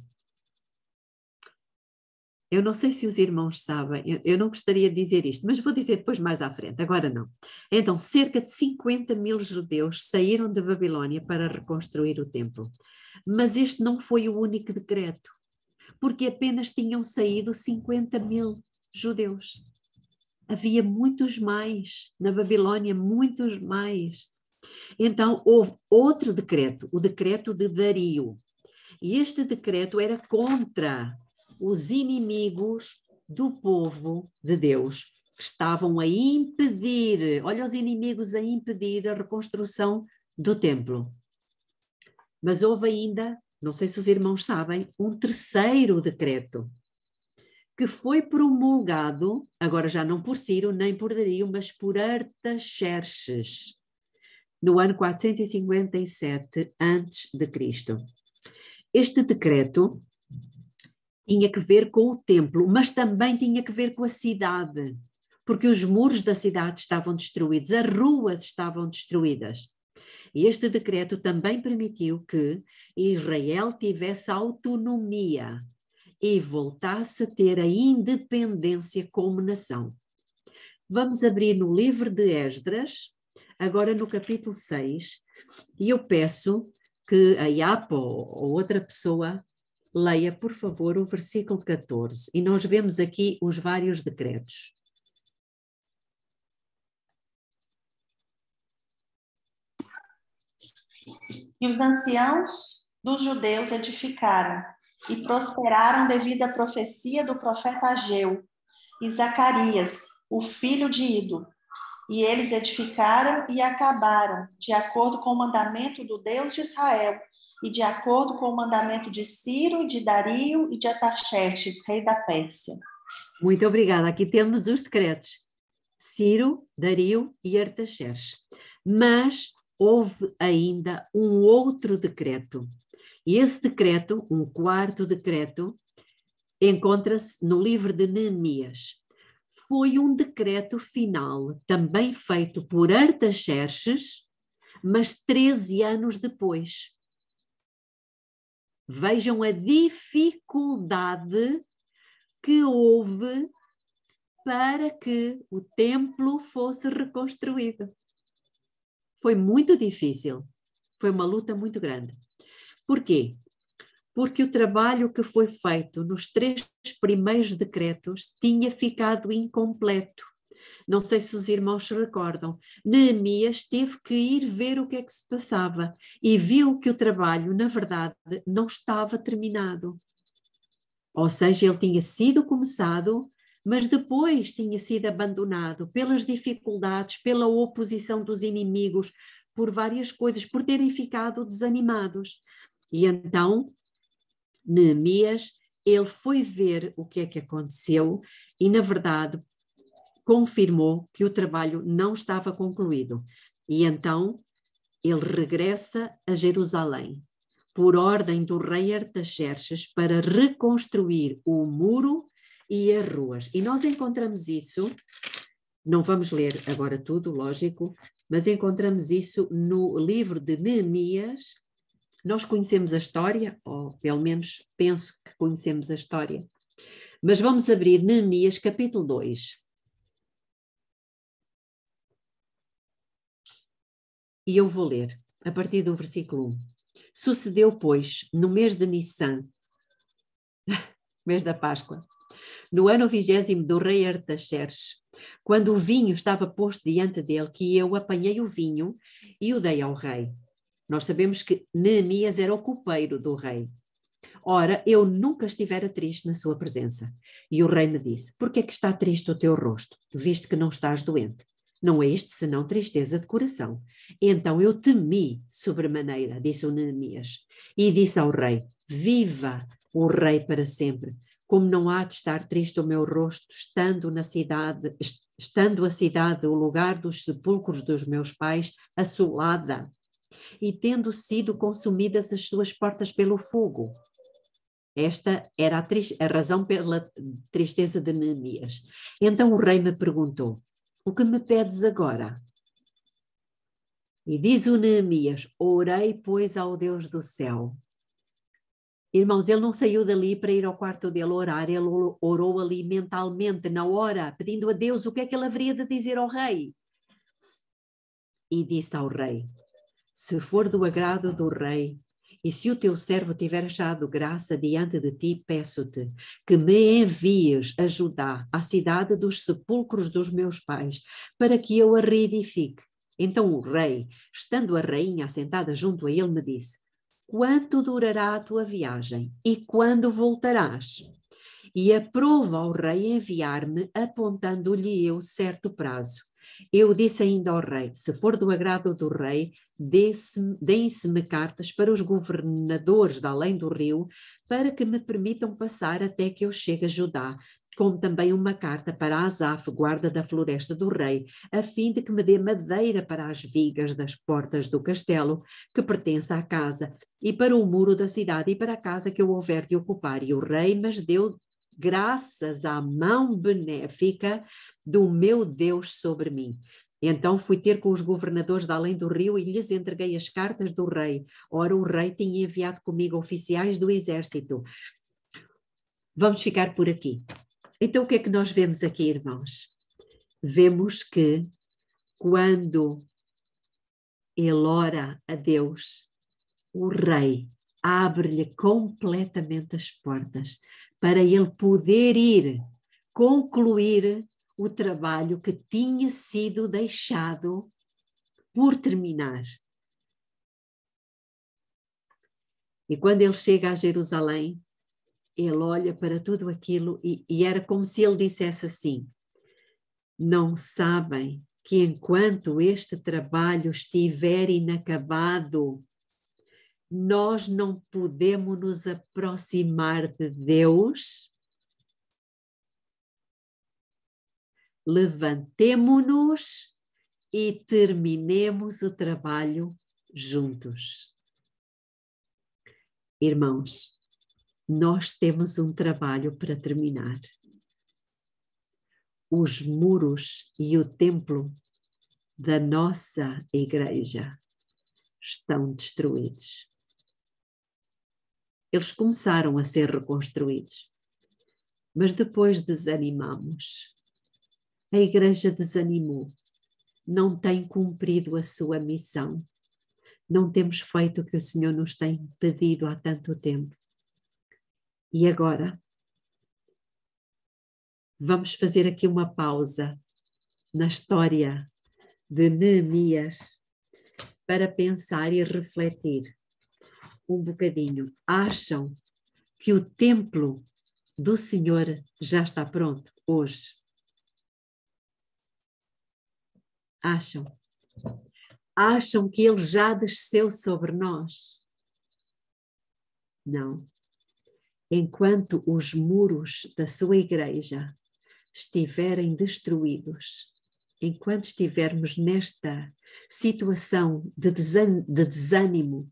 Eu não sei se os irmãos sabem, eu não gostaria de dizer isto, mas vou dizer depois mais à frente, agora não. Então, cerca de 50.000 judeus saíram de Babilônia para reconstruir o templo. Mas este não foi o único decreto, porque apenas tinham saído 50.000 judeus. Havia muitos mais na Babilônia, muitos mais. Então, houve outro decreto, o decreto de Dario. E este decreto era contra os inimigos do povo de Deus, que estavam a impedir, olha os inimigos a impedir a reconstrução do templo. Mas houve ainda, não sei se os irmãos sabem, um terceiro decreto, que foi promulgado, agora já não por Ciro, nem por Dario, mas por Artaxerxes, no ano 457 a.C. Este decreto tinha que ver com o templo, mas também tinha que ver com a cidade, porque os muros da cidade estavam destruídos, as ruas estavam destruídas. E este decreto também permitiu que Israel tivesse autonomia e voltasse a ter a independência como nação. Vamos abrir no livro de Esdras, agora no capítulo 6, e eu peço que a Iapa ou outra pessoa leia, por favor, o versículo 14, e nós vemos aqui os vários decretos. E os anciãos dos judeus edificaram e prosperaram devido à profecia do profeta Ageu e Zacarias, o filho de Ido. E eles edificaram e acabaram, de acordo com o mandamento do Deus de Israel, e de acordo com o mandamento de Ciro, de Dario e de Artaxerxes, rei da Pérsia. Muito obrigada. Aqui temos os decretos. Ciro, Dario e Artaxerxes. Mas houve ainda um outro decreto. E esse decreto, um quarto decreto, encontra-se no livro de Neemias. Foi um decreto final, também feito por Artaxerxes, mas 13 anos depois. Vejam a dificuldade que houve para que o templo fosse reconstruído. Foi muito difícil, foi uma luta muito grande. Por quê? Porque o trabalho que foi feito nos 3 primeiros decretos tinha ficado incompleto. Não sei se os irmãos se recordam, Neemias teve que ir ver o que é que se passava e viu que o trabalho, na verdade, não estava terminado. Ou seja, ele tinha sido começado, mas depois tinha sido abandonado pelas dificuldades, pela oposição dos inimigos, por várias coisas, por terem ficado desanimados. E então, Neemias, ele foi ver o que é que aconteceu e, na verdade, confirmou que o trabalho não estava concluído. E então ele regressa a Jerusalém, por ordem do rei Artaxerxes, para reconstruir o muro e as ruas. E nós encontramos isso, não vamos ler agora tudo, lógico, mas encontramos isso no livro de Neemias. Nós conhecemos a história, ou pelo menos penso que conhecemos a história. Mas vamos abrir Neemias capítulo 2. E eu vou ler, a partir do versículo 1. Sucedeu, pois, no mês de Nissan, mês da Páscoa, no ano 20º do rei Artaxerxes, quando o vinho estava posto diante dele, que eu apanhei o vinho e o dei ao rei. Nós sabemos que Neemias era o copeiro do rei. Ora, eu nunca estivera triste na sua presença. E o rei me disse: por que é que está triste o teu rosto, visto que não estás doente? Não é isto senão tristeza de coração. Então eu temi sobremaneira, disse o Neemias, e disse ao rei: viva o rei para sempre. Como não há de estar triste o meu rosto, estando a cidade, o lugar dos sepulcros dos meus pais, assolada, e tendo sido consumidas as suas portas pelo fogo. Esta era a razão pela tristeza de Neemias. Então o rei me perguntou: o que me pedes agora? E diz o Neemias: orei, pois, ao Deus do céu. Irmãos, ele não saiu dali para ir ao quarto dele orar, ele orou ali mentalmente, na hora, pedindo a Deus o que é que ele haveria de dizer ao rei. E disse ao rei: se for do agrado do rei, e se o teu servo tiver achado graça diante de ti, peço-te que me envies a Judá, à cidade dos sepulcros dos meus pais, para que eu a reedifique. Então o rei, estando a rainha assentada junto a ele, me disse: quanto durará a tua viagem e quando voltarás? E aprova ao rei enviar-me, apontando-lhe eu certo prazo. Eu disse ainda ao rei: se for do agrado do rei, deem-se-me cartas para os governadores de além do rio, para que me permitam passar até que eu chegue a Judá, como também uma carta para Asaf, guarda da floresta do rei, a fim de que me dê madeira para as vigas das portas do castelo, que pertence à casa, e para o muro da cidade, e para a casa que eu houver de ocupar. E o rei mas deu graças à mão benéfica do meu Deus sobre mim. Então fui ter com os governadores de além do rio e lhes entreguei as cartas do rei. Ora, o rei tinha enviado comigo oficiais do exército. Vamos ficar por aqui. Então o que é que nós vemos aqui, irmãos? Vemos que quando ele ora a Deus, o rei abre-lhe completamente as portas para ele poder ir concluir o trabalho que tinha sido deixado por terminar. E quando ele chega a Jerusalém, ele olha para tudo aquilo e era como se ele dissesse assim: não sabem que enquanto este trabalho estiver inacabado, nós não podemos nos aproximar de Deus? Levantemo-nos e terminemos o trabalho juntos. Irmãos, nós temos um trabalho para terminar. Os muros e o templo da nossa igreja estão destruídos. Eles começaram a ser reconstruídos, mas depois desanimamos. A igreja desanimou, não tem cumprido a sua missão, não temos feito o que o Senhor nos tem pedido há tanto tempo. E agora, vamos fazer aqui uma pausa na história de Neemias para pensar e refletir um bocadinho. Acham que o templo do Senhor já está pronto hoje? Acham? Acham que ele já desceu sobre nós? Não. Enquanto os muros da sua igreja estiverem destruídos, enquanto estivermos nesta situação de desânimo,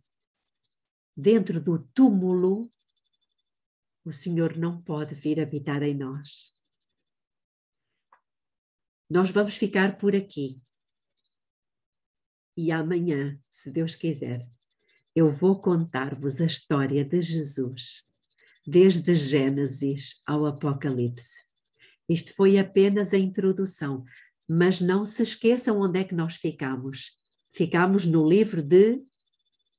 dentro do túmulo, o Senhor não pode vir habitar em nós. Nós vamos ficar por aqui. E amanhã, se Deus quiser, eu vou contar-vos a história de Jesus, desde Gênesis ao Apocalipse. Isto foi apenas a introdução, mas não se esqueçam onde é que nós ficamos. Ficamos no livro de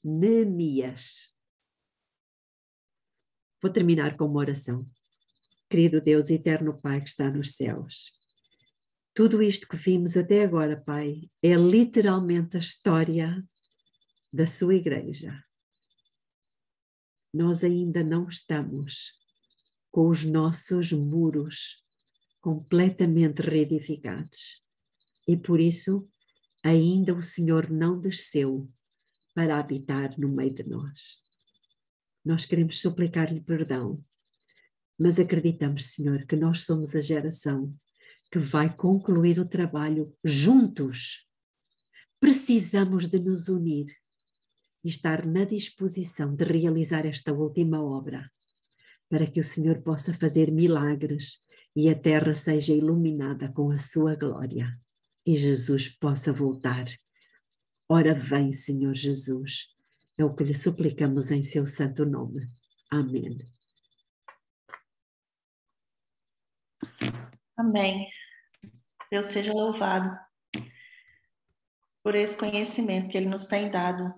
Neemias. Vou terminar com uma oração. Querido Deus, eterno Pai que está nos céus, tudo isto que vimos até agora, Pai, é literalmente a história da sua igreja. Nós ainda não estamos com os nossos muros completamente reedificados e por isso ainda o Senhor não desceu para habitar no meio de nós. Nós queremos suplicar-lhe perdão, mas acreditamos, Senhor, que nós somos a geração que vai concluir o trabalho juntos. Precisamos de nos unir e estar na disposição de realizar esta última obra, para que o Senhor possa fazer milagres e a terra seja iluminada com a sua glória e Jesus possa voltar. Ora vem, Senhor Jesus, é o que lhe suplicamos em seu santo nome. Amém. Amém. Deus seja louvado por esse conhecimento que Ele nos tem dado.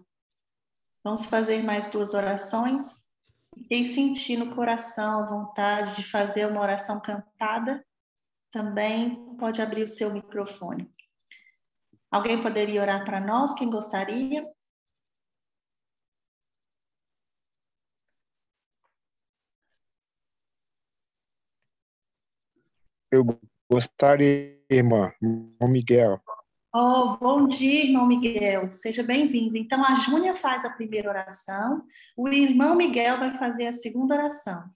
Vamos fazer mais 2 orações. Quem sentir no coração a vontade de fazer uma oração cantada, também pode abrir o seu microfone. Alguém poderia orar para nós? Quem gostaria? Eu gostaria, irmão Miguel. Oh, bom dia, irmão Miguel. Seja bem-vindo. Então, a Júnia faz a primeira oração, o irmão Miguel vai fazer a segunda oração.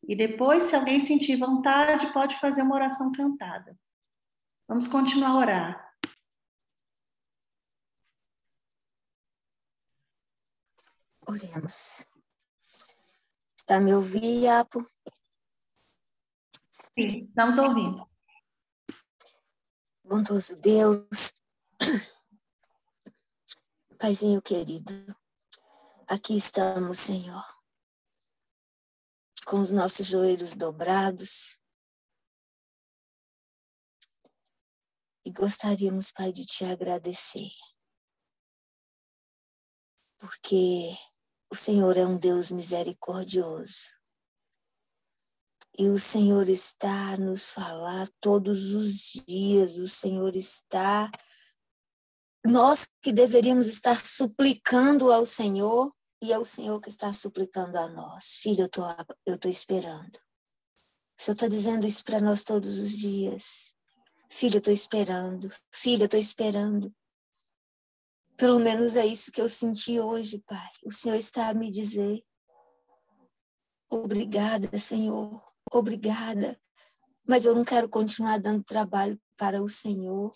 E depois, se alguém sentir vontade, pode fazer uma oração cantada. Vamos continuar a orar. Oremos. Está me ouvindo, Iapo? Sim, estamos ouvindo. Bondoso Deus, Paizinho querido, aqui estamos, Senhor, com os nossos joelhos dobrados e gostaríamos, Pai, de te agradecer, porque o Senhor é um Deus misericordioso. E o Senhor está a nos falar todos os dias, o Senhor está... Nós que deveríamos estar suplicando ao Senhor, e é o Senhor que está suplicando a nós. Filho, eu estou esperando. O Senhor está dizendo isso para nós todos os dias. Filho, eu estou esperando. Filho, eu estou esperando. Pelo menos é isso que eu senti hoje, Pai. O Senhor está a me dizer. Obrigada, Senhor. Obrigada, mas eu não quero continuar dando trabalho para o Senhor.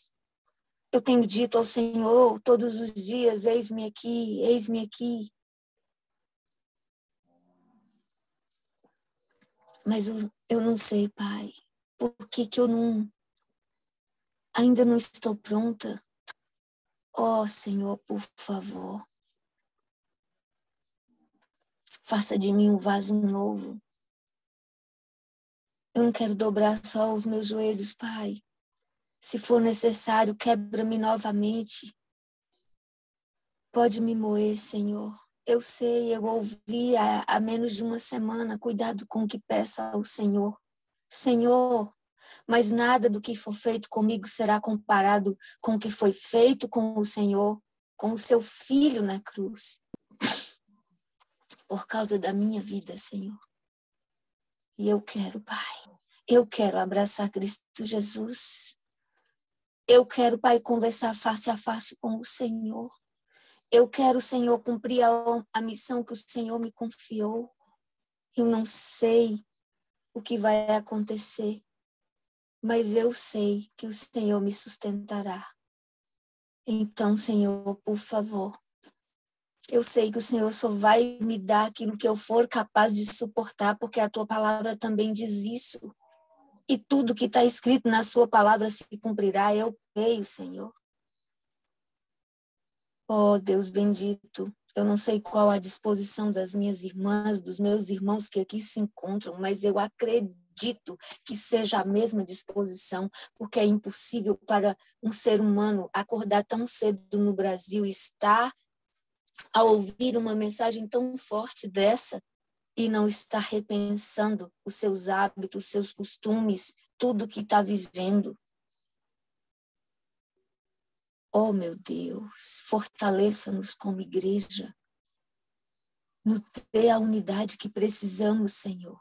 Eu tenho dito ao Senhor todos os dias, eis-me aqui, eis-me aqui. Mas eu não sei, Pai, por que eu ainda não estou pronta. Ó Senhor, por favor, faça de mim um vaso novo. Eu não quero dobrar só os meus joelhos, Pai. Se for necessário, quebra-me novamente. Pode me moer, Senhor. Eu sei, eu ouvi há menos de uma semana, cuidado com o que peça ao Senhor. Senhor, mas nada do que for feito comigo será comparado com o que foi feito com o Senhor, com o seu Filho na cruz. Por causa da minha vida, Senhor. E eu quero, Pai, eu quero abraçar Cristo Jesus. Eu quero, Pai, conversar face a face com o Senhor. Eu quero, Senhor, cumprir a missão que o Senhor me confiou. Eu não sei o que vai acontecer, mas eu sei que o Senhor me sustentará. Então, Senhor, por favor, eu sei que o Senhor só vai me dar aquilo que eu for capaz de suportar, porque a tua palavra também diz isso. E tudo que está escrito na sua palavra se cumprirá. Eu creio, Senhor. Oh, Deus bendito, eu não sei qual a disposição das minhas irmãs, dos meus irmãos que aqui se encontram, mas eu acredito que seja a mesma disposição, porque é impossível para um ser humano acordar tão cedo no Brasil e estar a ouvir uma mensagem tão forte dessa e não estar repensando os seus hábitos, os seus costumes, tudo que está vivendo. Oh, meu Deus, fortaleça-nos como igreja. Nos dê a unidade que precisamos, Senhor.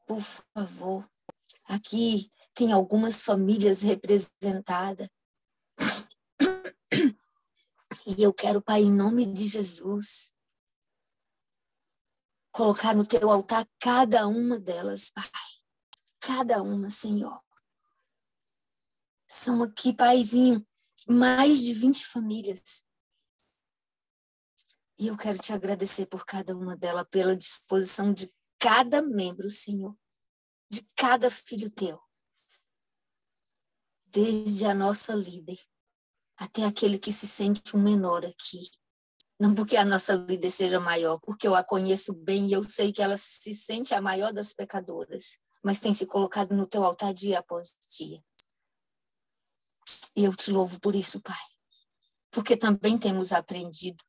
Por favor. Aqui tem algumas famílias representadas. E eu quero, Pai, em nome de Jesus, colocar no teu altar cada uma delas, Pai. Cada uma, Senhor. São aqui, Paizinho, mais de 20 famílias. E eu quero te agradecer por cada uma delas, pela disposição de cada membro, Senhor. De cada filho teu. Desde a nossa líder até aquele que se sente um menor aqui. Não porque a nossa líder seja maior, porque eu a conheço bem e eu sei que ela se sente a maior das pecadoras, mas tem se colocado no teu altar dia após dia. E eu te louvo por isso, Pai, porque também temos aprendido.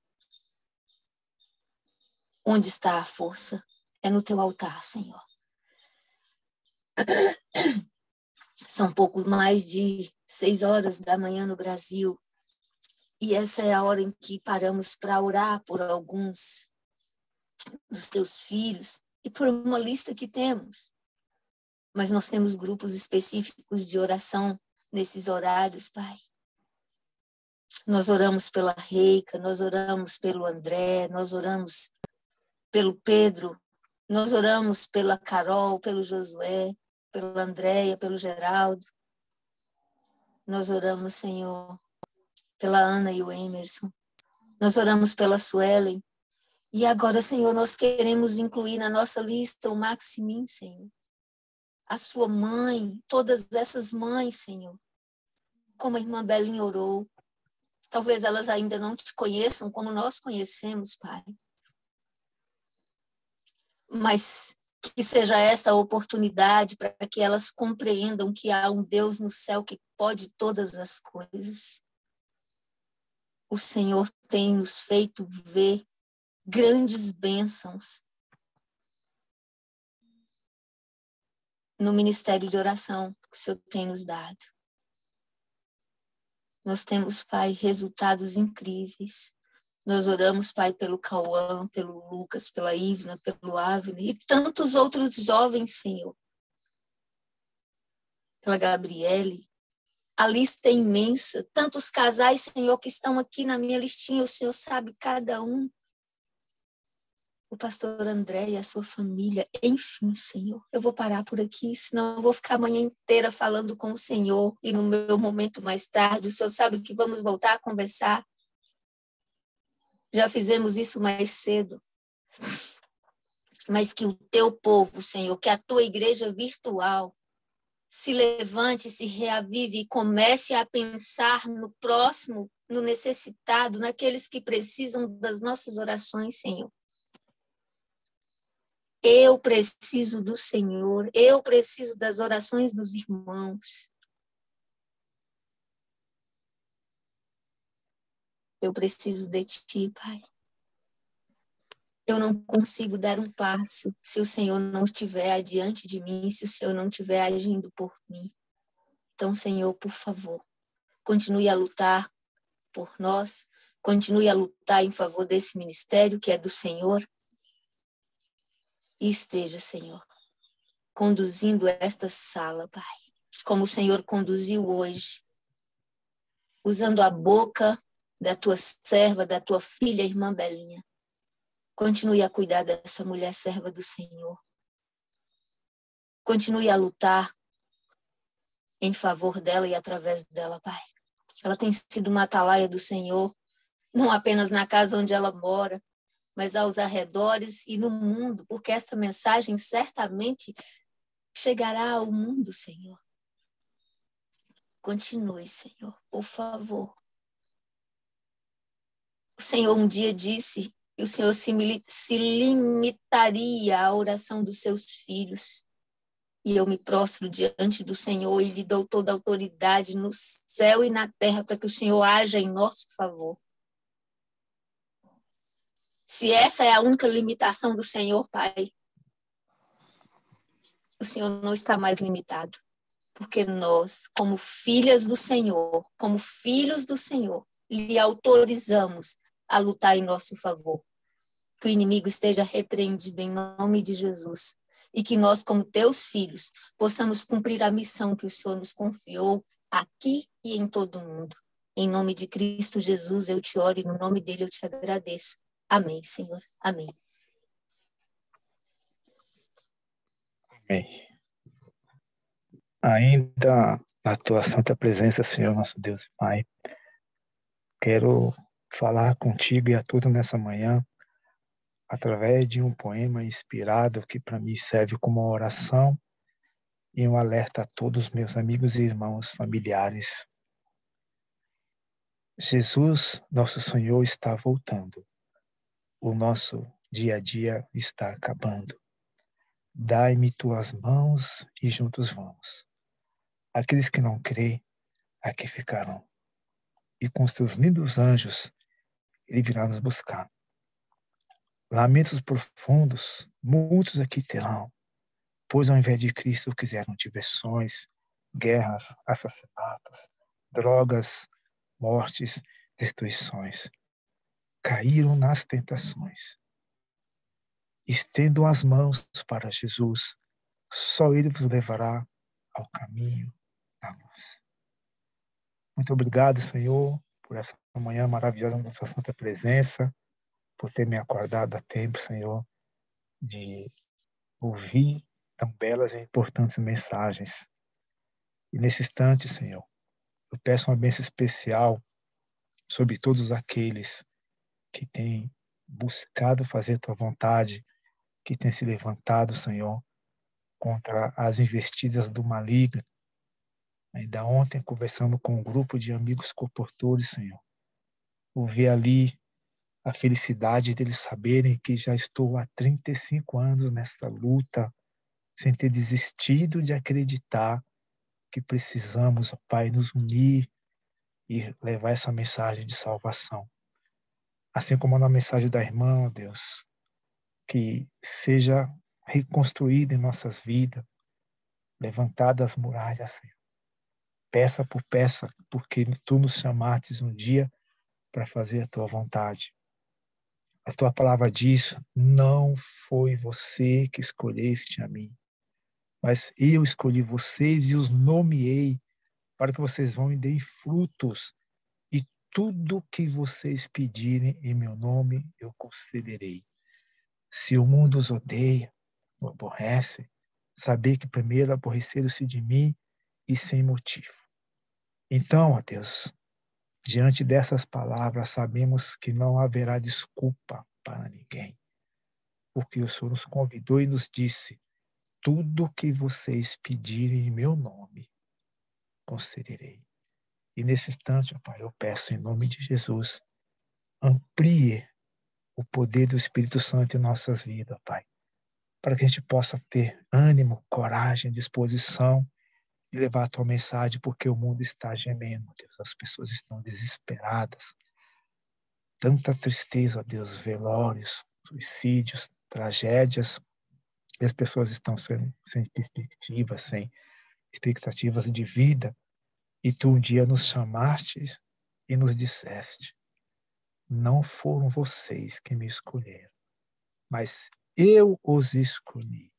Onde está a força? É no teu altar, Senhor. São pouco mais de 6 horas da manhã no Brasil. E essa é a hora em que paramos para orar por alguns dos teus filhos e por uma lista que temos. Mas nós temos grupos específicos de oração nesses horários, Pai. Nós oramos pela Reica, nós oramos pelo André, nós oramos pelo Pedro, nós oramos pela Carol, pelo Josué, pela Andréia, pelo Geraldo. Nós oramos, Senhor, pela Ana e o Emerson. Nós oramos pela Suelen. E agora, Senhor, nós queremos incluir na nossa lista o Maximin, Senhor. A sua mãe, todas essas mães, Senhor. Como a irmã Belinha orou. Talvez elas ainda não te conheçam como nós conhecemos, Pai. Mas que seja essa a oportunidade para que elas compreendam que há um Deus no céu que pode todas as coisas. O Senhor tem nos feito ver grandes bênçãos no ministério de oração que o Senhor tem nos dado. Nós temos, Pai, resultados incríveis. Nós oramos, Pai, pelo Cauã, pelo Lucas, pela Ivna, pelo Avner e tantos outros jovens, Senhor. Pela Gabriele. A lista é imensa. Tantos casais, Senhor, que estão aqui na minha listinha. O Senhor sabe cada um. O pastor André e a sua família. Enfim, Senhor, eu vou parar por aqui, senão eu vou ficar a manhã inteira falando com o Senhor. E no meu momento mais tarde, o Senhor sabe que vamos voltar a conversar. Já fizemos isso mais cedo. Mas que o teu povo, Senhor, que a tua igreja virtual se levante, se reavive e comece a pensar no próximo, no necessitado, naqueles que precisam das nossas orações, Senhor. Eu preciso do Senhor, eu preciso das orações dos irmãos. Eu preciso de ti, Pai. Eu não consigo dar um passo se o Senhor não estiver adiante de mim, se o Senhor não estiver agindo por mim. Então, Senhor, por favor, continue a lutar por nós, continue a lutar em favor desse ministério que é do Senhor. E esteja, Senhor, conduzindo esta sala, Pai, como o Senhor conduziu hoje, usando a boca da tua serva, da tua filha, irmã Belinha. Continue a cuidar dessa mulher serva do Senhor. Continue a lutar em favor dela e através dela, Pai. Ela tem sido uma atalaia do Senhor, não apenas na casa onde ela mora, mas aos arredores e no mundo, porque esta mensagem certamente chegará ao mundo, Senhor. Continue, Senhor, por favor. O Senhor um dia disse que o Senhor se limitaria à oração dos seus filhos. E eu me prostro diante do Senhor e lhe dou toda a autoridade no céu e na terra para que o Senhor haja em nosso favor. Se essa é a única limitação do Senhor, Pai, o Senhor não está mais limitado. Porque nós, como filhas do Senhor, como filhos do Senhor, lhe autorizamos a lutar em nosso favor. Que o inimigo esteja repreendido em nome de Jesus. E que nós, como teus filhos, possamos cumprir a missão que o Senhor nos confiou aqui e em todo o mundo. Em nome de Cristo Jesus, eu te oro e no nome dele eu te agradeço. Amém, Senhor. Amém. Amém. Ainda na tua santa presença, Senhor, nosso Deus e Pai, quero falar contigo e a todos nessa manhã, através de um poema inspirado que para mim serve como uma oração e um alerta a todos os meus amigos e irmãos familiares. Jesus, nosso Senhor, está voltando. O nosso dia a dia está acabando. Dai-me tuas mãos e juntos vamos. Aqueles que não crêem, aqui ficarão. E com os teus lindos anjos, ele virá nos buscar. Lamentos profundos, muitos aqui terão, pois ao invés de Cristo quiseram diversões, guerras, assassinatos, drogas, mortes, destruições. Caíram nas tentações. Estendam as mãos para Jesus, só Ele vos levará ao caminho da luz. Muito obrigado, Senhor, por essa manhã maravilhosa na sua santa presença, por ter me acordado a tempo, Senhor, de ouvir tão belas e importantes mensagens. E nesse instante, Senhor, eu peço uma bênção especial sobre todos aqueles que têm buscado fazer tua vontade, que têm se levantado, Senhor, contra as investidas do maligno. Ainda ontem, conversando com um grupo de amigos comportores, Senhor, ouvi ali a felicidade deles saberem que já estou há 35 anos nessa luta, sem ter desistido de acreditar que precisamos, ó Pai, nos unir e levar essa mensagem de salvação. Assim como na mensagem da irmã, ó Deus, que seja reconstruída em nossas vidas, levantadas as muralhas, Senhor, peça por peça, porque Tu nos chamastes um dia para fazer a Tua vontade. A Tua palavra diz, não foi você que escolheste a mim, mas eu escolhi vocês e os nomeei para que vocês vão e deem frutos, e tudo que vocês pedirem em meu nome, eu concederei. Se o mundo os odeia, o aborrece, saber que primeiro aborreceram-se de mim e sem motivo. Então, ó Deus, diante dessas palavras, sabemos que não haverá desculpa para ninguém, porque o Senhor nos convidou e nos disse, tudo que vocês pedirem em meu nome, concederei. E nesse instante, ó Pai, eu peço em nome de Jesus, amplie o poder do Espírito Santo em nossas vidas, Pai, para que a gente possa ter ânimo, coragem, disposição de levar a Tua mensagem, porque o mundo está gemendo, Deus, as pessoas estão desesperadas. Tanta tristeza, ó Deus, velórios, suicídios, tragédias, e as pessoas estão sem perspectivas, sem expectativas de vida. E Tu um dia nos chamaste e nos disseste, não foram vocês que me escolheram, mas eu os escolhi.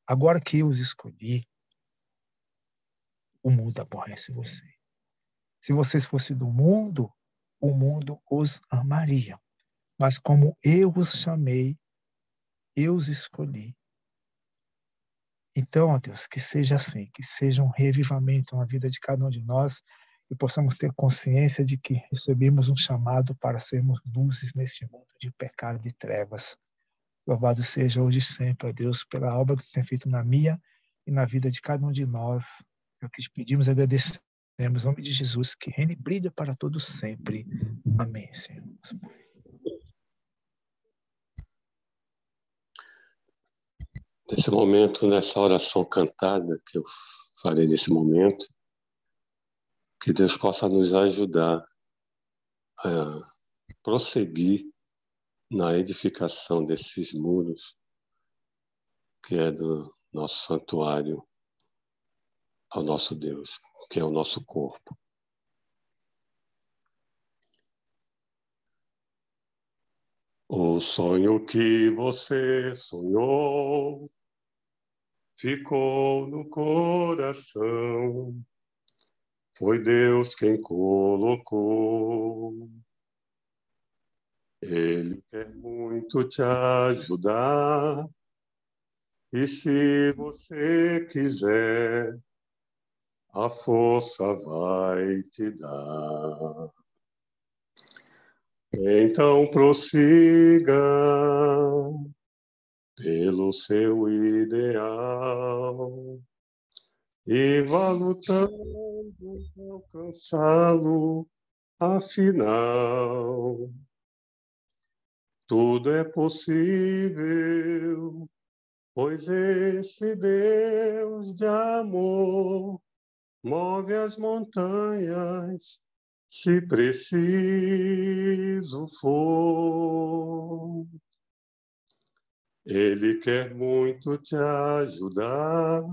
Agora que eu os escolhi, o mundo aborrece vocês. Se vocês fossem do mundo, o mundo os amaria. Mas como eu os chamei, eu os escolhi, Então, ó Deus, que seja assim, que seja um reavivamento na vida de cada um de nós e possamos ter consciência de que recebemos um chamado para sermos luzes neste mundo de pecado e trevas. Louvado seja hoje e sempre, ó Deus, pela obra que tu tem feito na minha e na vida de cada um de nós. É o que te pedimos e agradecemos. Em nome de Jesus, que reine e brilha para todos sempre. Amém, Senhor. Nesse momento, nessa oração cantada que eu farei nesse momento, que Deus possa nos ajudar a prosseguir na edificação desses muros, que é do nosso santuário ao nosso Deus, que é o nosso corpo. O sonho que você sonhou ficou no coração, foi Deus quem colocou. Ele quer muito te ajudar, e se você quiser, a força vai te dar. Então prossiga pelo seu ideal e vá lutando para alcançá-lo, afinal. Tudo é possível, pois esse Deus de amor move as montanhas, se preciso for. Ele quer muito te ajudar,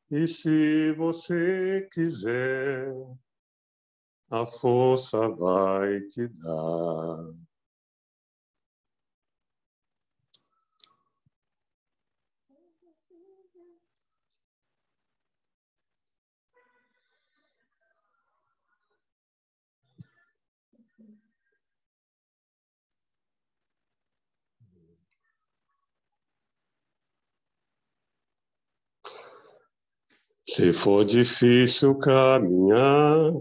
e se você quiser, a força vai te dar. Se for difícil caminhar,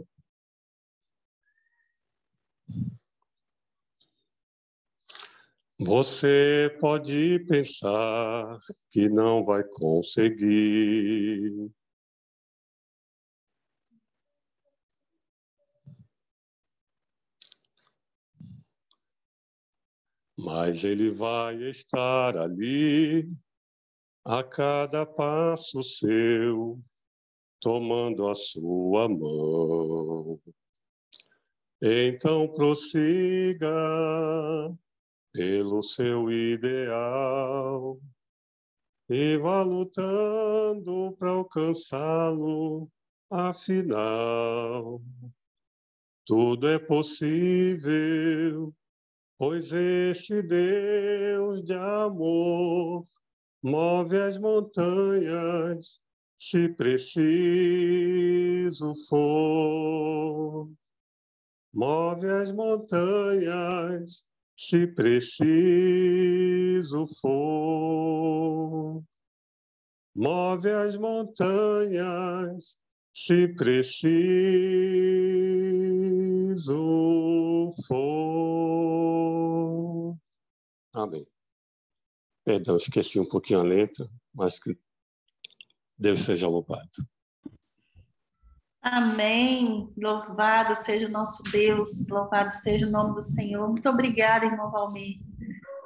você pode pensar que não vai conseguir. Mas ele vai estar ali, a cada passo seu, tomando a sua mão. Então prossiga pelo seu ideal e vá lutando para alcançá-lo, afinal. Tudo é possível, pois esse Deus de amor move as montanhas, se preciso for. Move as montanhas, se preciso for. Move as montanhas, se preciso for. Amém. Perdão, esqueci um pouquinho a letra, mas que Deus seja louvado. Amém. Louvado seja o nosso Deus, louvado seja o nome do Senhor. Muito obrigada, irmão Valmir.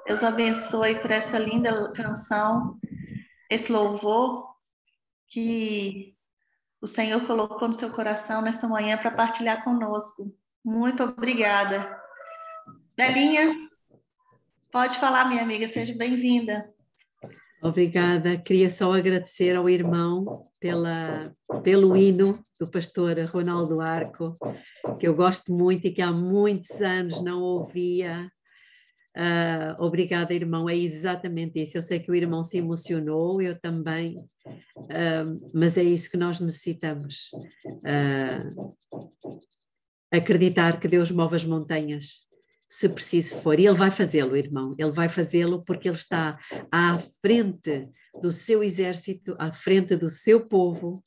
Deus abençoe por essa linda canção, esse louvor que o Senhor colocou no seu coração nessa manhã para partilhar conosco. Muito obrigada. Belinha, pode falar, minha amiga, seja bem-vinda. Obrigada. Queria só agradecer ao irmão pelo hino do pastor Ronaldo Arco, que eu gosto muito e que há muitos anos não ouvia. Obrigada, irmão. É exatamente isso. Eu sei que o irmão se emocionou, eu também, mas é isso que nós necessitamos. Acreditar que Deus move as montanhas se preciso for. E ele vai fazê-lo, irmão. Ele vai fazê-lo porque ele está à frente do seu exército, à frente do seu povo.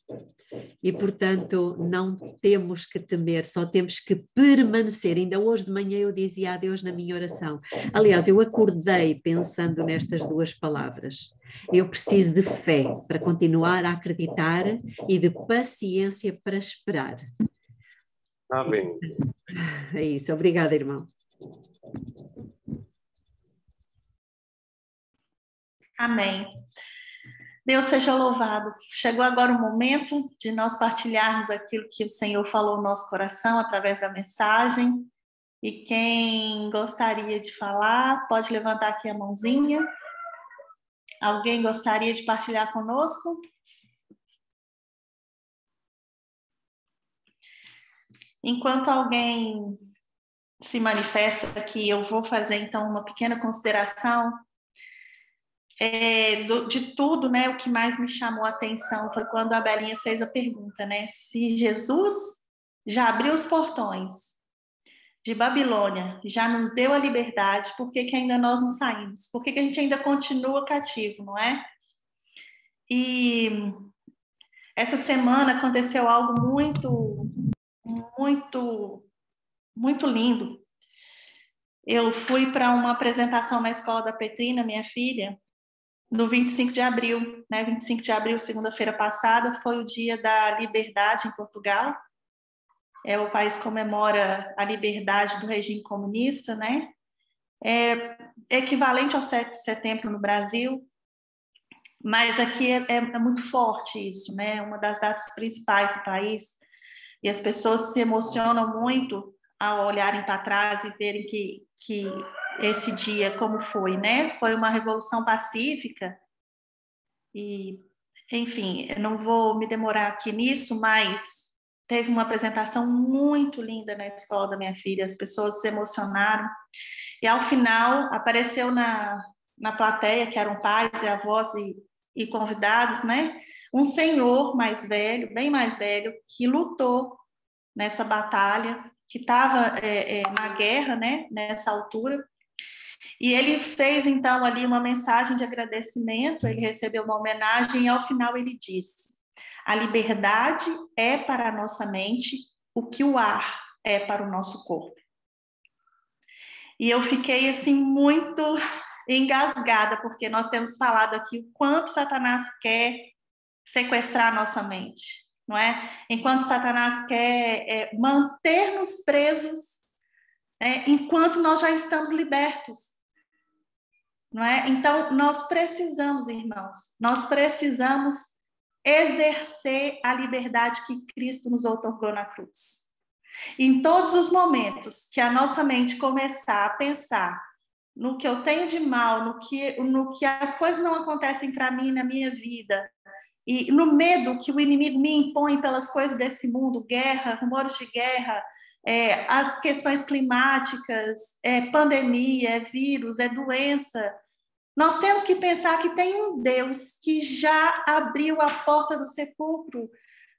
E, portanto, não temos que temer, só temos que permanecer. Ainda hoje de manhã eu dizia a Deus na minha oração. Aliás, eu acordei pensando nestas duas palavras. Eu preciso de fé para continuar a acreditar e de paciência para esperar. Amém. É isso. Obrigada, irmão. Amém. Deus seja louvado. Chegou agora o momento de nós partilharmos aquilo que o Senhor falou no nosso coração através da mensagem. E quem gostaria de falar, pode levantar aqui a mãozinha. Alguém gostaria de partilhar conosco? Enquanto alguém se manifesta aqui, eu vou fazer então uma pequena consideração. De tudo, né, o que mais me chamou a atenção foi quando a Belinha fez a pergunta, né, se Jesus já abriu os portões de Babilônia, já nos deu a liberdade, por que ainda nós não saímos? Por que a gente ainda continua cativo, não é? E essa semana aconteceu algo muito lindo. Eu fui para uma apresentação na escola da Petrina, minha filha, no 25 de abril, né? 25 de abril, segunda-feira passada, foi o dia da liberdade em Portugal. O país comemora a liberdade do regime comunista, né? É equivalente ao 7 de setembro no Brasil, mas aqui é muito forte isso, né? É uma das datas principais do país, e as pessoas se emocionam muito ao olharem para trás e verem que esse dia como foi, né? Foi uma revolução pacífica e, enfim, eu não vou me demorar aqui nisso, mas teve uma apresentação muito linda na escola da minha filha, as pessoas se emocionaram e ao final apareceu na plateia, que eram pais e avós e convidados, né? Um senhor mais velho, bem mais velho, que lutou nessa batalha, que estava na guerra, né? Nessa altura. E ele fez, então, ali uma mensagem de agradecimento, ele recebeu uma homenagem e, ao final, ele disse: a liberdade é para a nossa mente o que o ar é para o nosso corpo. E eu fiquei, assim, muito engasgada, porque nós temos falado aqui o quanto Satanás quer sequestrar a nossa mente, não é? Enquanto Satanás quer manter-nos presos, enquanto nós já estamos libertos. Não é? Então, nós precisamos, irmãos, nós precisamos exercer a liberdade que Cristo nos outorgou na cruz. Em todos os momentos que a nossa mente começar a pensar no que eu tenho de mal, no que as coisas não acontecem para mim na minha vida, e no medo que o inimigo me impõe pelas coisas desse mundo, guerra, rumores de guerra, as questões climáticas, pandemia, vírus, doença, nós temos que pensar que tem um Deus que já abriu a porta do sepulcro.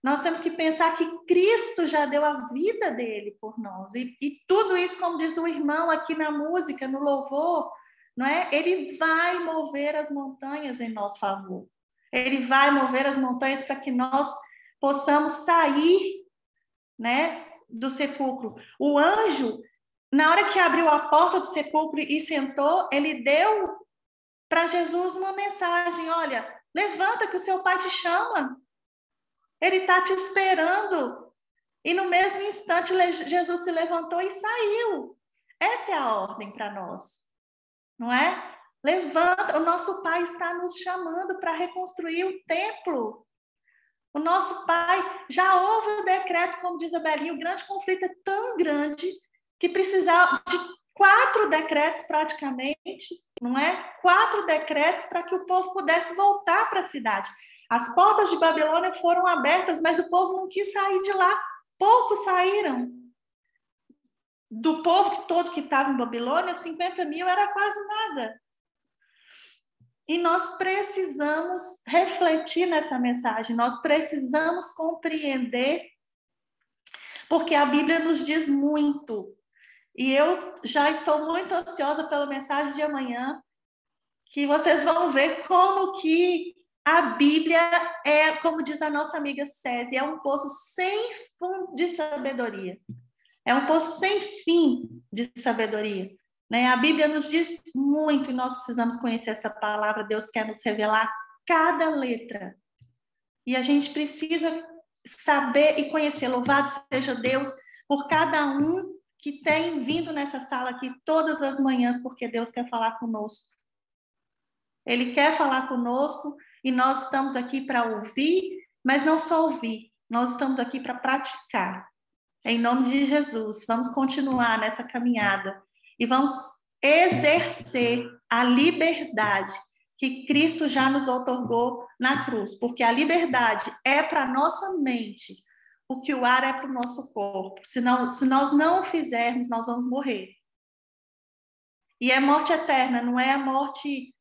Nós temos que pensar que Cristo já deu a vida dele por nós. E tudo isso, como diz o irmão aqui na música, no louvor, não é? Ele vai mover as montanhas em nosso favor. Ele vai mover as montanhas para que nós possamos sair, né, do sepulcro. O anjo, na hora que abriu a porta do sepulcro e sentou, ele deu para Jesus uma mensagem: olha, levanta que o seu pai te chama. Ele está te esperando. E no mesmo instante, Jesus se levantou e saiu. Essa é a ordem para nós, não é? Levanta, o nosso pai está nos chamando para reconstruir o templo. O nosso pai, já houve um decreto, como diz a Belinha, o grande conflito é tão grande que precisava de 4 decretos praticamente, não é? 4 decretos para que o povo pudesse voltar para a cidade. As portas de Babilônia foram abertas, mas o povo não quis sair de lá. Poucos saíram. Do povo todo que estava em Babilônia, 50 mil era quase nada. E nós precisamos refletir nessa mensagem, nós precisamos compreender, porque a Bíblia nos diz muito E eu já estou muito ansiosa pela mensagem de amanhã, que vocês vão ver como que a Bíblia é, como diz a nossa amiga Césia, é um poço sem fundo de sabedoria. É um poço sem fim de sabedoria. Né? A Bíblia nos diz muito e nós precisamos conhecer essa palavra. Deus quer nos revelar cada letra. E a gente precisa saber e conhecer. Louvado seja Deus por cada um que tem vindo nessa sala aqui todas as manhãs, porque Deus quer falar conosco. Ele quer falar conosco e nós estamos aqui para ouvir, mas não só ouvir, nós estamos aqui para praticar. Em nome de Jesus, vamos continuar nessa caminhada e vamos exercer a liberdade que Cristo já nos outorgou na cruz, porque a liberdade é para a nossa mente, o que o ar é para o nosso corpo. Se nós não o fizermos, nós vamos morrer. E é morte eterna, não é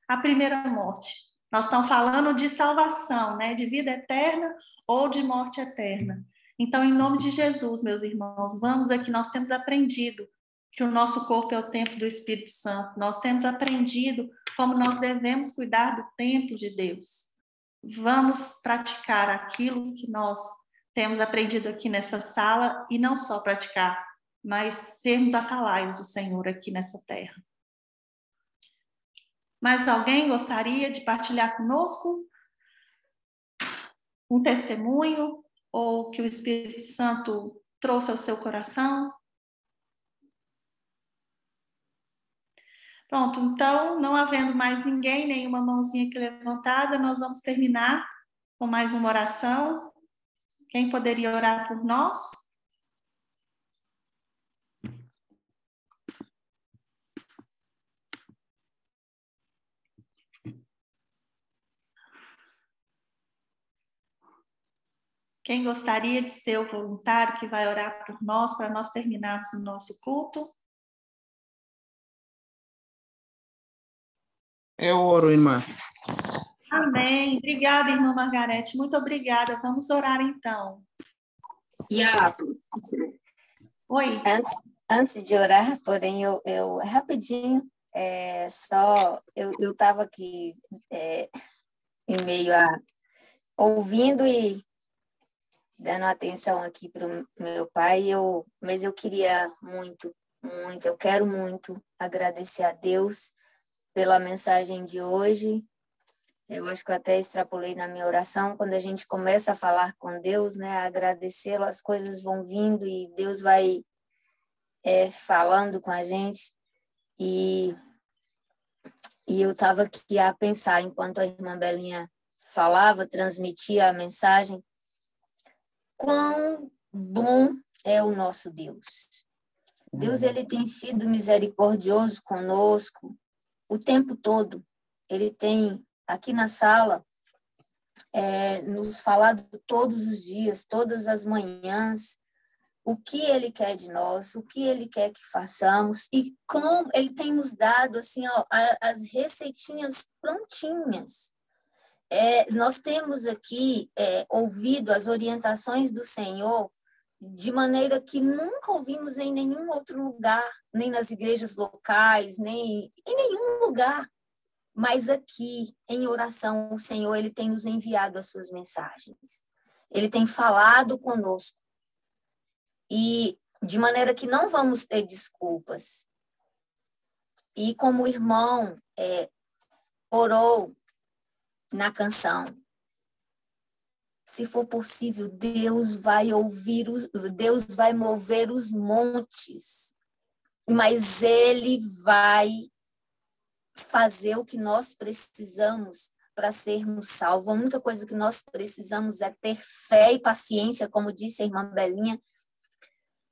a primeira morte. Nós estamos falando de salvação, né? De vida eterna ou de morte eterna. Então, em nome de Jesus, meus irmãos, vamos aqui, nós temos aprendido que o nosso corpo é o templo do Espírito Santo. Nós temos aprendido como nós devemos cuidar do templo de Deus. Vamos praticar aquilo que nós temos aprendido aqui nessa sala e não só praticar, mas sermos atalaios do Senhor aqui nessa terra. Mais alguém gostaria de partilhar conosco um testemunho ou que o Espírito Santo trouxe ao seu coração? Pronto, então, não havendo mais ninguém, nenhuma mãozinha aqui levantada, nós vamos terminar com mais uma oração. Quem poderia orar por nós? Quem gostaria de ser o voluntário que vai orar por nós, para nós terminarmos o nosso culto? Eu oro, irmã. Amém. Obrigada, irmã Margarete. Muito obrigada. Vamos orar, então. Iago. Oi. Antes de orar, porém, eu rapidinho, eu estava aqui em meio a ouvindo e dando atenção aqui para o meu pai, mas eu queria muito, eu quero muito agradecer a Deus pela mensagem de hoje. Eu acho que eu até extrapolei na minha oração, quando a gente começa a falar com Deus, né, a agradecê-lo, as coisas vão vindo e Deus vai falando com a gente. E eu estava aqui a pensar, enquanto a irmã Belinha falava, transmitia a mensagem, quão bom é o nosso Deus. Deus, ele tem sido misericordioso conosco o tempo todo. Ele tem, aqui na sala, nos falado todos os dias, todas as manhãs, o que ele quer de nós, o que ele quer que façamos e como ele tem nos dado assim, as receitinhas prontinhas. Nós temos aqui ouvido as orientações do Senhor de maneira que nunca ouvimos em nenhum outro lugar, nem nas igrejas locais, nem em nenhum lugar. Mas aqui, em oração, o Senhor ele tem nos enviado as suas mensagens. Ele tem falado conosco. E de maneira que não vamos ter desculpas. E como o irmão orou na canção, se for possível, Deus vai Deus vai mover os montes, mas Ele vai fazer o que nós precisamos para sermos salvos. A única coisa que nós precisamos é ter fé e paciência, como disse a irmã Belinha,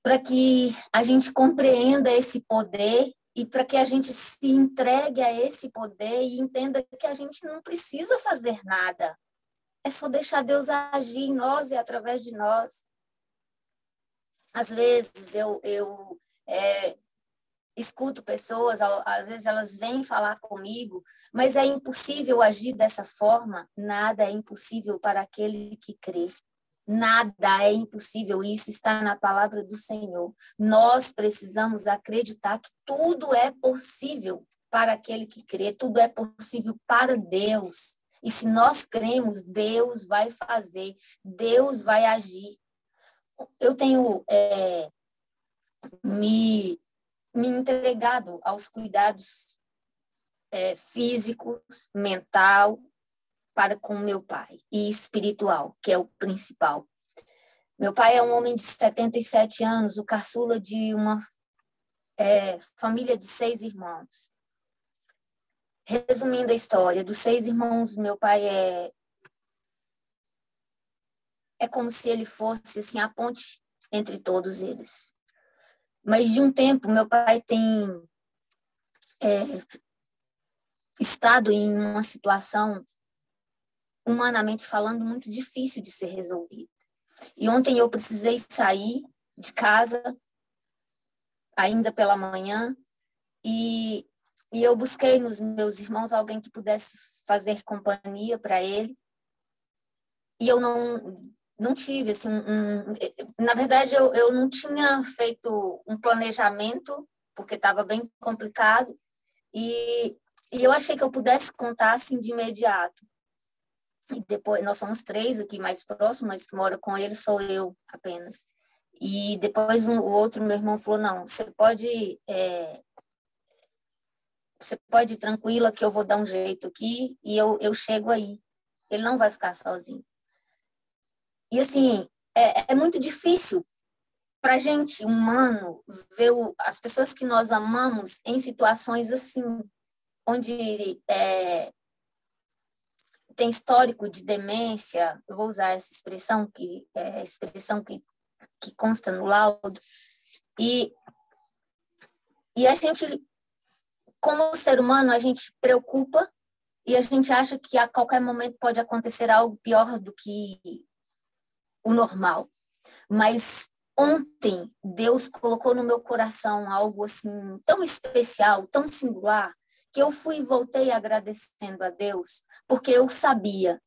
para que a gente compreenda esse poder e para que a gente se entregue a esse poder e entenda que a gente não precisa fazer nada. É só deixar Deus agir em nós e através de nós. Às vezes eu escuto pessoas, às vezes elas vêm falar comigo, mas é impossível agir dessa forma. Nada é impossível para aquele que crê. Nada é impossível, isso está na palavra do Senhor. Nós precisamos acreditar que tudo é possível para aquele que crê, tudo é possível para Deus. E se nós cremos, Deus vai fazer, Deus vai agir. Eu tenho me entregado aos cuidados físicos, mental, para com meu pai, e espiritual, que é o principal. Meu pai é um homem de 77 anos, o caçula de uma família de 6 irmãos. Resumindo a história, dos 6 irmãos, meu pai é como se ele fosse assim, a ponte entre todos eles. Mas de um tempo, meu pai tem estado em uma situação, humanamente falando, muito difícil de ser resolvida. E ontem eu precisei sair de casa, ainda pela manhã, e eu busquei nos meus irmãos alguém que pudesse fazer companhia para ele. E eu não tive, assim, na verdade, eu não tinha feito um planejamento, porque estava bem complicado, e eu achei que eu pudesse contar, assim, de imediato. E depois, nós somos 3 aqui mais próximos, mas que mora com ele sou eu apenas. E depois o outro, meu irmão, falou, não, você pode ir tranquila que eu vou dar um jeito aqui e eu chego aí. Ele não vai ficar sozinho. E assim, é muito difícil para a gente, humano, ver as pessoas que nós amamos em situações assim, onde tem histórico de demência, eu vou usar essa expressão, que é a expressão que consta no laudo, e a gente, como ser humano, a gente preocupa e a gente acha que a qualquer momento pode acontecer algo pior do que o normal. Mas ontem, Deus colocou no meu coração algo assim tão especial, tão singular, que eu fui e voltei agradecendo a Deus, porque eu sabia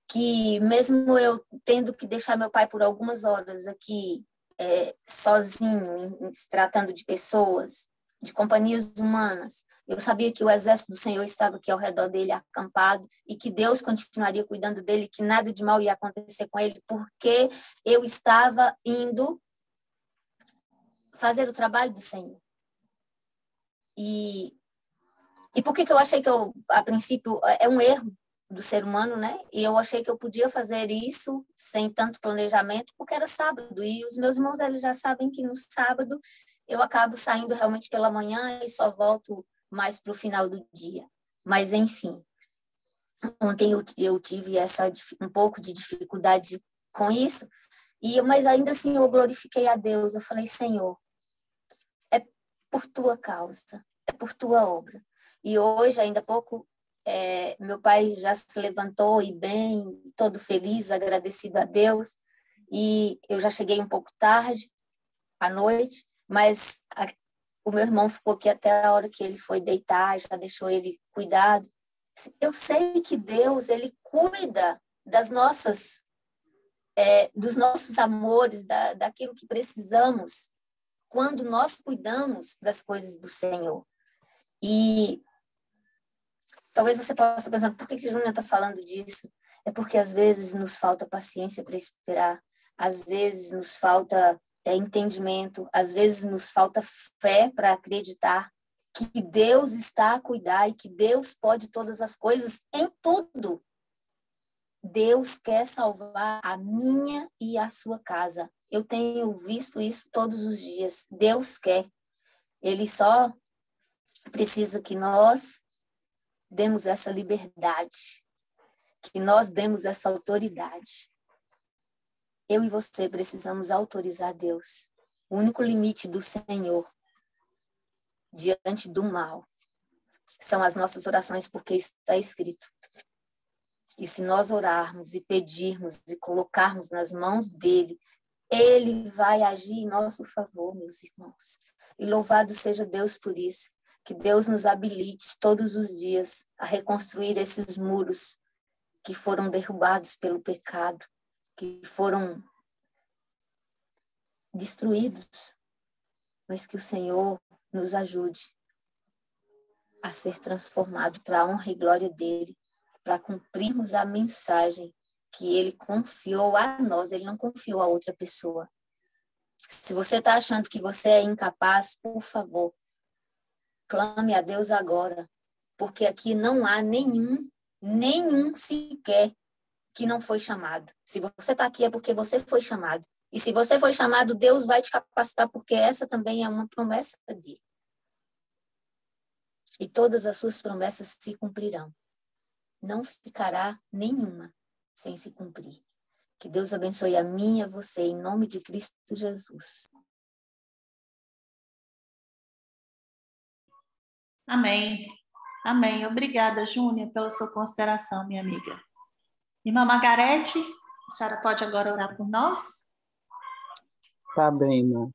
que mesmo eu tendo que deixar meu pai por algumas horas aqui sozinho, se tratando de pessoas, de companhias humanas, eu sabia que o exército do Senhor estava aqui ao redor dele, acampado, e que Deus continuaria cuidando dele, que nada de mal ia acontecer com ele, porque eu estava indo fazer o trabalho do Senhor. E por que eu achei que a princípio, é um erro do ser humano, né? E eu achei que eu podia fazer isso sem tanto planejamento, porque era sábado, e os meus irmãos, eles já sabem que no sábado eu acabo saindo realmente pela manhã e só volto mais para o final do dia. Mas, enfim, ontem eu tive um pouco de dificuldade com isso, mas ainda assim eu glorifiquei a Deus. Eu falei, Senhor, é por tua causa, é por tua obra. E hoje, ainda há pouco, meu pai já se levantou e bem, todo feliz, agradecido a Deus. E eu já cheguei um pouco tarde, à noite, mas o meu irmão ficou aqui até a hora que ele foi deitar, já deixou ele cuidado. Eu sei que Deus, ele cuida dos nossos amores, daquilo que precisamos, quando nós cuidamos das coisas do Senhor. E talvez você possa estar pensando, por que Júnior está falando disso? É porque às vezes nos falta paciência para esperar, às vezes nos falta entendimento, às vezes nos falta fé para acreditar que Deus está a cuidar e que Deus pode todas as coisas em tudo. Deus quer salvar a minha e a sua casa. Eu tenho visto isso todos os dias. Deus quer. Ele só precisa que nós demos essa liberdade, que nós demos essa autoridade. Eu e você precisamos autorizar Deus. O único limite do Senhor diante do mal são as nossas orações, porque está escrito. E se nós orarmos e pedirmos e colocarmos nas mãos dele, ele vai agir em nosso favor, meus irmãos. E louvado seja Deus por isso. Que Deus nos habilite todos os dias a reconstruir esses muros que foram derrubados pelo pecado, que foram destruídos, mas que o Senhor nos ajude a ser transformado para a honra e glória dele, para cumprirmos a mensagem que ele confiou a nós, ele não confiou a outra pessoa. Se você está achando que você é incapaz, por favor, clame a Deus agora, porque aqui não há nenhum sequer que não foi chamado. Se você está aqui é porque você foi chamado. E se você foi chamado, Deus vai te capacitar, porque essa também é uma promessa dele. E todas as suas promessas se cumprirão. Não ficará nenhuma sem se cumprir. Que Deus abençoe a mim e a você, em nome de Cristo Jesus. Amém. Amém. Obrigada, Júnia, pela sua consideração, minha amiga. Irmã Margarete, a senhora pode agora orar por nós? Tá bem, irmã.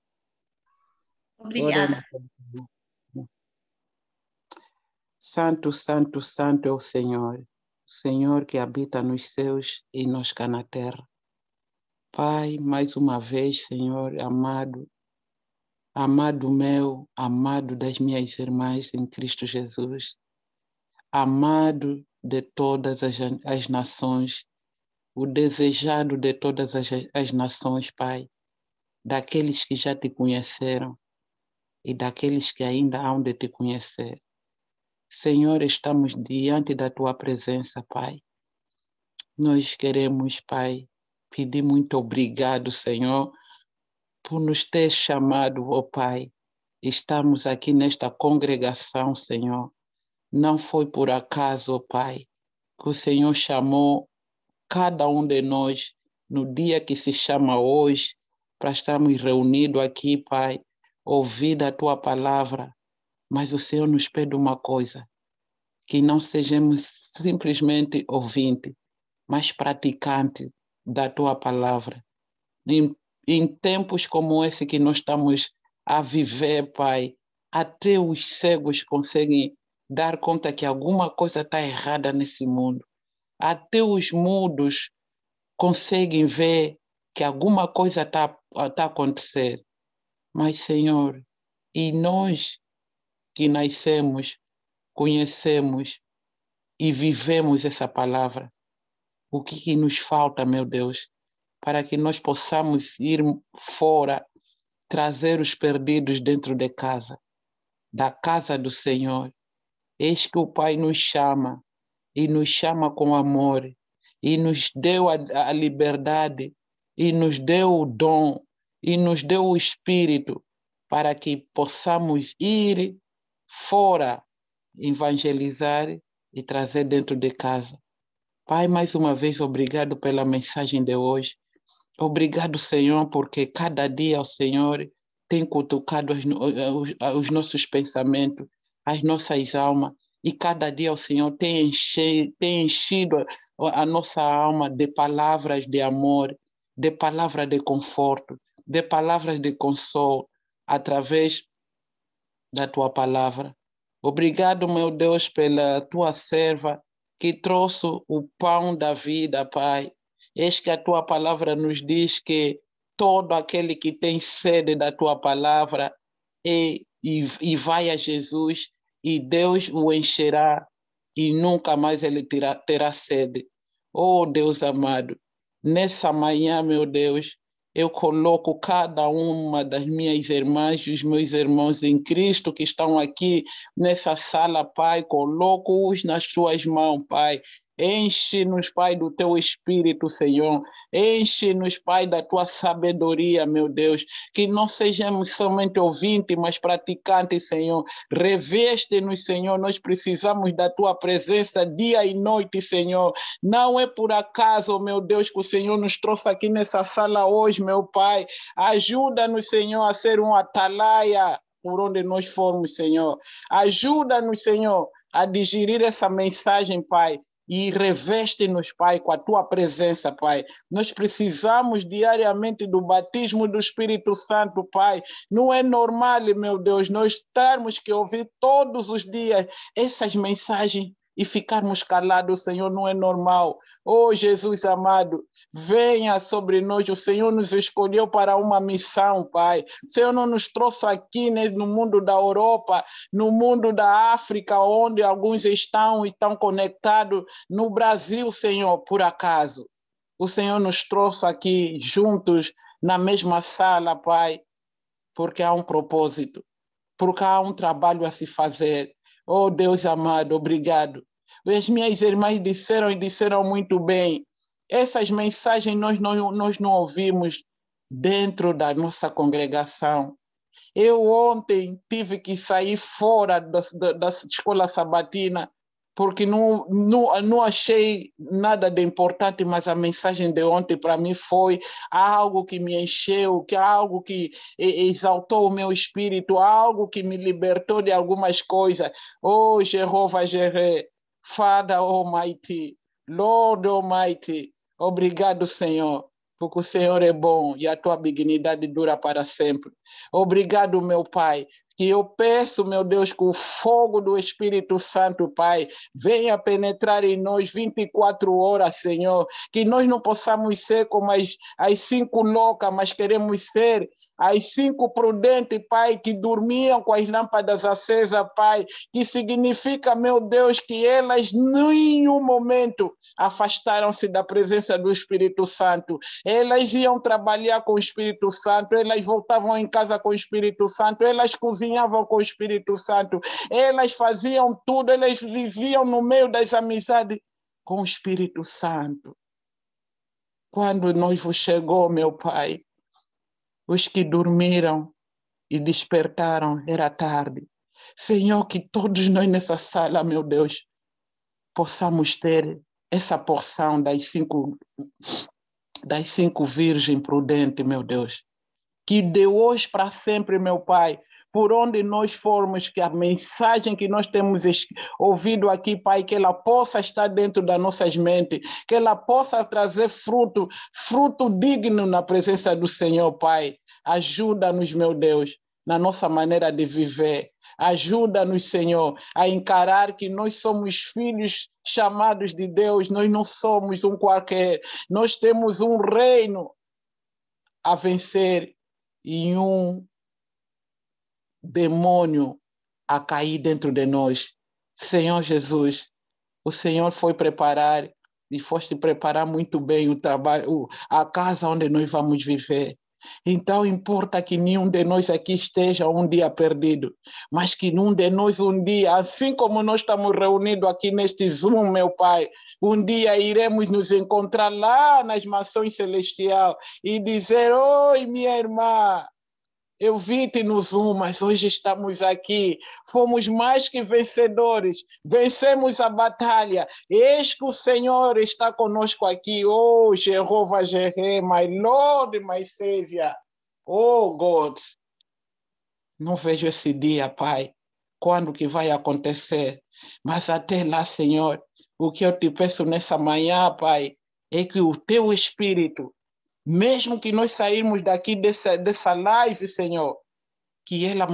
Obrigada. Santo, santo, santo é o Senhor que habita nos céus e nós cá na terra. Pai, mais uma vez, Senhor, amado meu, amado das minhas irmãs em Cristo Jesus, amado de todas as nações, o desejado de todas as nações, Pai, daqueles que já te conheceram e daqueles que ainda hão de te conhecer. Senhor, estamos diante da tua presença, Pai. Nós queremos, Pai, pedir muito obrigado, Senhor, por nos ter chamado, ó Pai. Estamos aqui nesta congregação, Senhor. Não foi por acaso, ó Pai, que o Senhor chamou cada um de nós no dia que se chama hoje, para estarmos reunidos aqui, Pai, ouvir a tua palavra. Mas o Senhor nos pede uma coisa, que não sejamos simplesmente ouvintes, mas praticantes da tua palavra. Em tempos como esse que nós estamos a viver, Pai, até os cegos conseguem dar conta que alguma coisa está errada nesse mundo. Até os mudos conseguem ver que alguma coisa está a acontecer. Mas, Senhor, e nós que nascemos, conhecemos e vivemos essa palavra, o que nos falta, meu Deus, para que nós possamos ir fora, trazer os perdidos dentro de casa, da casa do Senhor. Eis que o Pai nos chama, e nos chama com amor, e nos deu a liberdade, e nos deu o dom, e nos deu o Espírito, para que possamos ir fora, evangelizar e trazer dentro de casa. Pai, mais uma vez, obrigado pela mensagem de hoje. Obrigado, Senhor, porque cada dia o Senhor tem cutucado os nossos pensamentos, as nossas almas, e cada dia o Senhor tem enchido a nossa alma de palavras de amor, de palavras de conforto, de palavras de consolo, através da tua palavra. Obrigado, meu Deus, pela tua serva que trouxe o pão da vida, Pai. Eis que a tua palavra nos diz que todo aquele que tem sede da tua palavra e vai a Jesus, e Deus o encherá e nunca mais ele terá sede. Oh, Deus amado, nessa manhã, meu Deus, eu coloco cada uma das minhas irmãs e os meus irmãos em Cristo que estão aqui nessa sala, Pai, coloco-os nas tuas mãos, Pai. Enche-nos, Pai, do teu Espírito, Senhor. Enche-nos, Pai, da tua sabedoria, meu Deus. Que não sejamos somente ouvintes, mas praticantes, Senhor. Reveste-nos, Senhor. Nós precisamos da tua presença dia e noite, Senhor. Não é por acaso, meu Deus, que o Senhor nos trouxe aqui nessa sala hoje, meu Pai. Ajuda-nos, Senhor, a ser um atalaia por onde nós formos, Senhor. Ajuda-nos, Senhor, a digerir essa mensagem, Pai. E reveste-nos, Pai, com a tua presença, Pai. Nós precisamos diariamente do batismo do Espírito Santo, Pai. Não é normal, meu Deus, nós termos que ouvir todos os dias essas mensagens e ficarmos calados, Senhor, não é normal. Oh, Jesus amado, venha sobre nós. O Senhor nos escolheu para uma missão, Pai. O Senhor não nos trouxe aqui no mundo da Europa, no mundo da África, onde alguns estão conectados, no Brasil, Senhor, por acaso. O Senhor nos trouxe aqui juntos, na mesma sala, Pai, porque há um propósito, porque há um trabalho a se fazer. Oh, Deus amado, obrigado. As minhas irmãs disseram muito bem. Essas mensagens nós não ouvimos dentro da nossa congregação. Eu ontem tive que sair fora da escola sabatina, porque não achei nada de importante, mas a mensagem de ontem para mim foi algo que me encheu, algo que exaltou o meu espírito, algo que me libertou de algumas coisas. Oh, Jeová Jireh, Father Almighty, Lord Almighty, obrigado, Senhor, porque o Senhor é bom e a tua benignidade dura para sempre. Obrigado, meu Pai, que eu peço, meu Deus, que o fogo do Espírito Santo, Pai, venha penetrar em nós 24 horas, Senhor, que nós não possamos ser como as 5 loucas, mas queremos ser as 5 prudentes, Pai, que dormiam com as lâmpadas acesas, Pai, que significa, meu Deus, que elas em nenhum momento afastaram-se da presença do Espírito Santo. Elas iam trabalhar com o Espírito Santo, elas voltavam em casa com o Espírito Santo, elas cozinhavam com o Espírito Santo, elas faziam tudo, elas viviam no meio das amizades com o Espírito Santo. Quando noivo chegou, meu Pai, os que dormiram e despertaram, era tarde. Senhor, que todos nós nessa sala, meu Deus, possamos ter essa porção das cinco virgens prudentes, meu Deus. Que de hoje para sempre, meu Pai, por onde nós formos, que a mensagem que nós temos ouvido aqui, Pai, que ela possa estar dentro das nossas mentes, que ela possa trazer fruto digno na presença do Senhor, Pai. Ajuda-nos, meu Deus, na nossa maneira de viver. Ajuda-nos, Senhor, a encarar que nós somos filhos chamados de Deus, nós não somos um qualquer, nós temos um reino a vencer e um demônio a cair dentro de nós. Senhor Jesus, o Senhor foi preparar e foste preparar muito bem o trabalho, a casa onde nós vamos viver. Então importa que nenhum de nós aqui esteja um dia perdido, mas que nenhum de nós um dia, assim como nós estamos reunidos aqui neste Zoom, meu Pai, um dia iremos nos encontrar lá nas mansões celestiais e dizer: oi, minha irmã, eu vi-te no Zoom, mas hoje estamos aqui. Fomos mais que vencedores. Vencemos a batalha. Eis que o Senhor está conosco aqui. Oh, Jeová Jireh, my Lord, my Savior. Oh, God. Não vejo esse dia, Pai. Quando que vai acontecer? Mas até lá, Senhor, o que eu te peço nessa manhã, Pai, é que o teu Espírito, mesmo que nós sairmos daqui dessa live, Senhor, que ela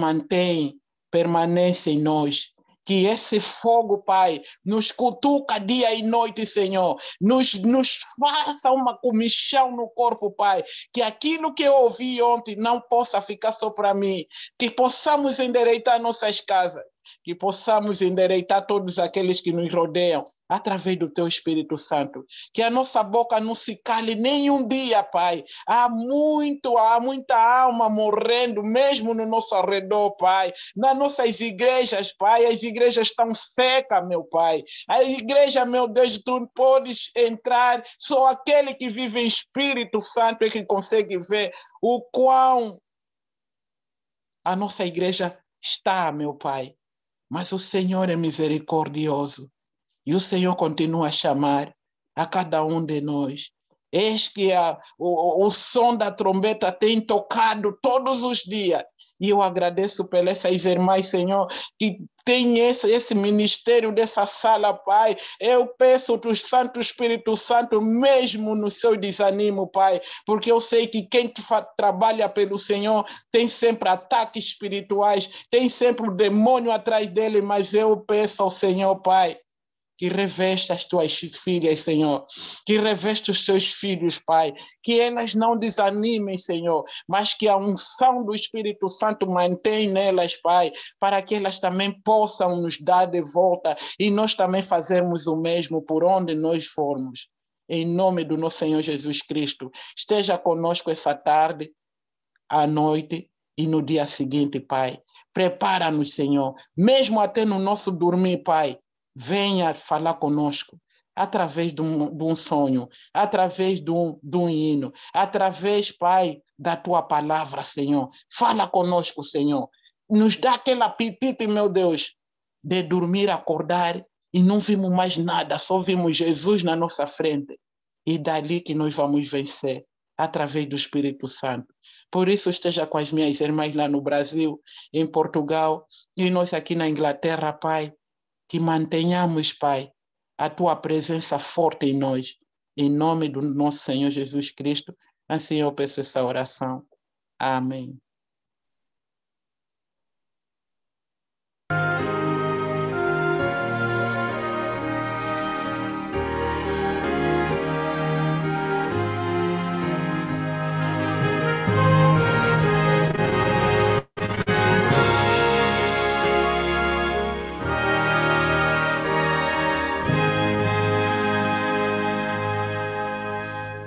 permanece em nós. Que esse fogo, Pai, nos cutuca dia e noite, Senhor. Nos faça uma comichão no corpo, Pai. Que aquilo que eu ouvi ontem não possa ficar só para mim. Que possamos endireitar nossas casas. Que possamos endireitar todos aqueles que nos rodeiam, através do Teu Espírito Santo. Que a nossa boca não se cale nenhum dia, Pai. Há muita alma morrendo, mesmo no nosso redor, Pai. Nas nossas igrejas, Pai, as igrejas estão secas, meu Pai. A igreja, meu Deus, Tu podes entrar, só aquele que vive em Espírito Santo é que consegue ver o quão a nossa igreja está, meu Pai. Mas o Senhor é misericordioso. E o Senhor continua a chamar a cada um de nós. Eis que o som da trombeta tem tocado todos os dias. E eu agradeço pelas essas irmãs, Senhor, que tem esse ministério dessa sala, Pai. Eu peço do Santo Espírito Santo, mesmo no seu desanimo, Pai, porque eu sei que quem trabalha pelo Senhor tem sempre ataques espirituais, tem sempre o demônio atrás dele, mas eu peço ao Senhor, Pai, que reveste as tuas filhas, Senhor, que reveste os teus filhos, Pai, que elas não desanimem, Senhor, mas que a unção do Espírito Santo mantenha nelas, Pai, para que elas também possam nos dar de volta e nós também fazermos o mesmo por onde nós formos. Em nome do nosso Senhor Jesus Cristo, esteja conosco essa tarde, à noite e no dia seguinte, Pai. Prepara-nos, Senhor, mesmo até no nosso dormir, Pai. Venha falar conosco através de um sonho, através de um hino, através, Pai, da Tua palavra, Senhor. Fala conosco, Senhor. Nos dá aquele apetite, meu Deus, de dormir, acordar e não vimos mais nada, só vimos Jesus na nossa frente. E dali que nós vamos vencer, através do Espírito Santo. Por isso, esteja com as minhas irmãs lá no Brasil, em Portugal, e nós aqui na Inglaterra, Pai, que mantenhamos, Pai, a Tua presença forte em nós. Em nome do nosso Senhor Jesus Cristo, assim eu peço essa oração. Amém.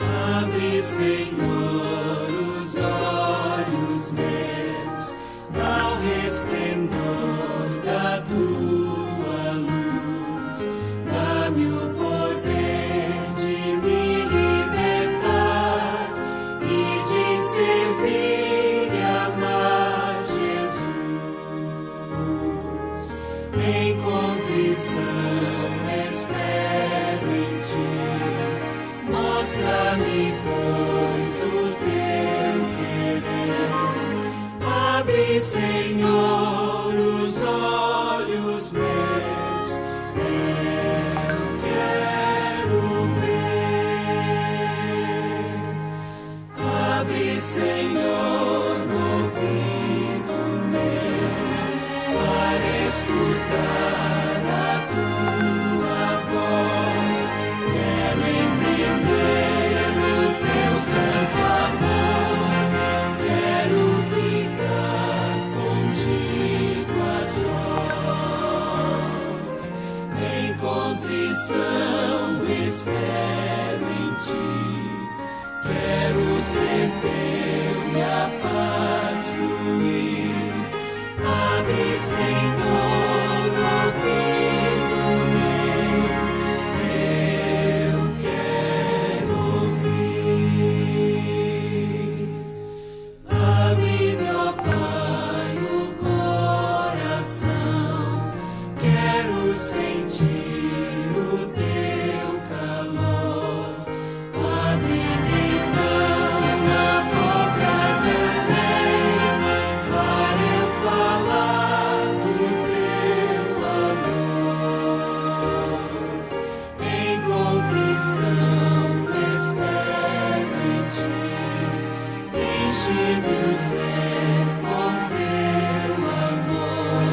Abre, Senhor, os olhos meus ao resplendor da Tua luz. Dá-me o poder de me libertar e de servir e amar Jesus. Em contrição espero em Ti. Mostra-me, pois, o Teu querer. Abre, Senhor, os olhos meus. Eu quero ver. Abre, Senhor, o ouvido meu para escutar a Tua voz. Quero entender o Teu santo amor. Quero ficar contigo a sós. Em contrição espero em Ti. Quero ser Teu e a paz fluir. Abre, Senhor, o ouvido meu. Eu quero ouvir. Abre-me, ó Pai, o coração. Quero sentir o Teu calor. Abre-me então a boca também, para eu falar do Teu amor. Em contrição espero em Ti. Enche-me o ser com Teu amor.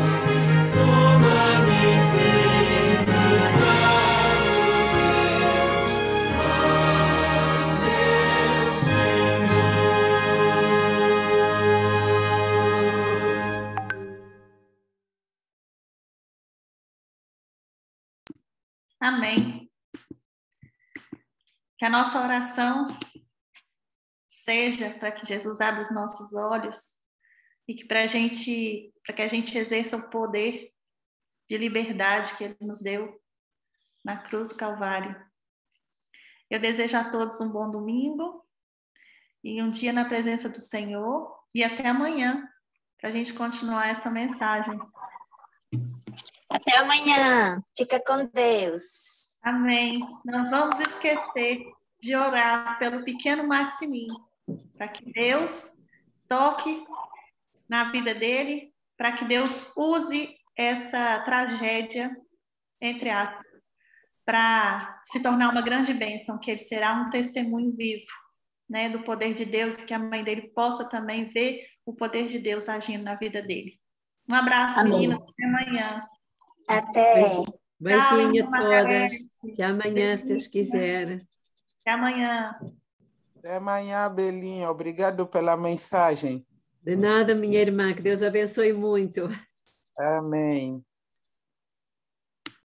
Toma-me firme nos braços Teus, ó meu Senhor. Amém. Que a nossa oração seja para que Jesus abra os nossos olhos e que para que a gente exerça o poder de liberdade que Ele nos deu na cruz do Calvário. Eu desejo a todos um bom domingo e um dia na presença do Senhor e até amanhã para a gente continuar essa mensagem. Até amanhã. Fica com Deus. Amém. Não vamos esquecer de orar pelo pequeno Marcininho, para que Deus toque na vida dele, para que Deus use essa tragédia, entre aspas, para se tornar uma grande bênção, que ele será um testemunho vivo, né, do poder de Deus, e que a mãe dele possa também ver o poder de Deus agindo na vida dele. Um abraço, Amém. meninas. Até amanhã. Até. Beijinho Tchau, a todas. Até amanhã, se Deus Beijinho. quiser. Até amanhã. Até amanhã, Belinha. Obrigado pela mensagem. De nada, minha irmã. Que Deus abençoe muito. Amém.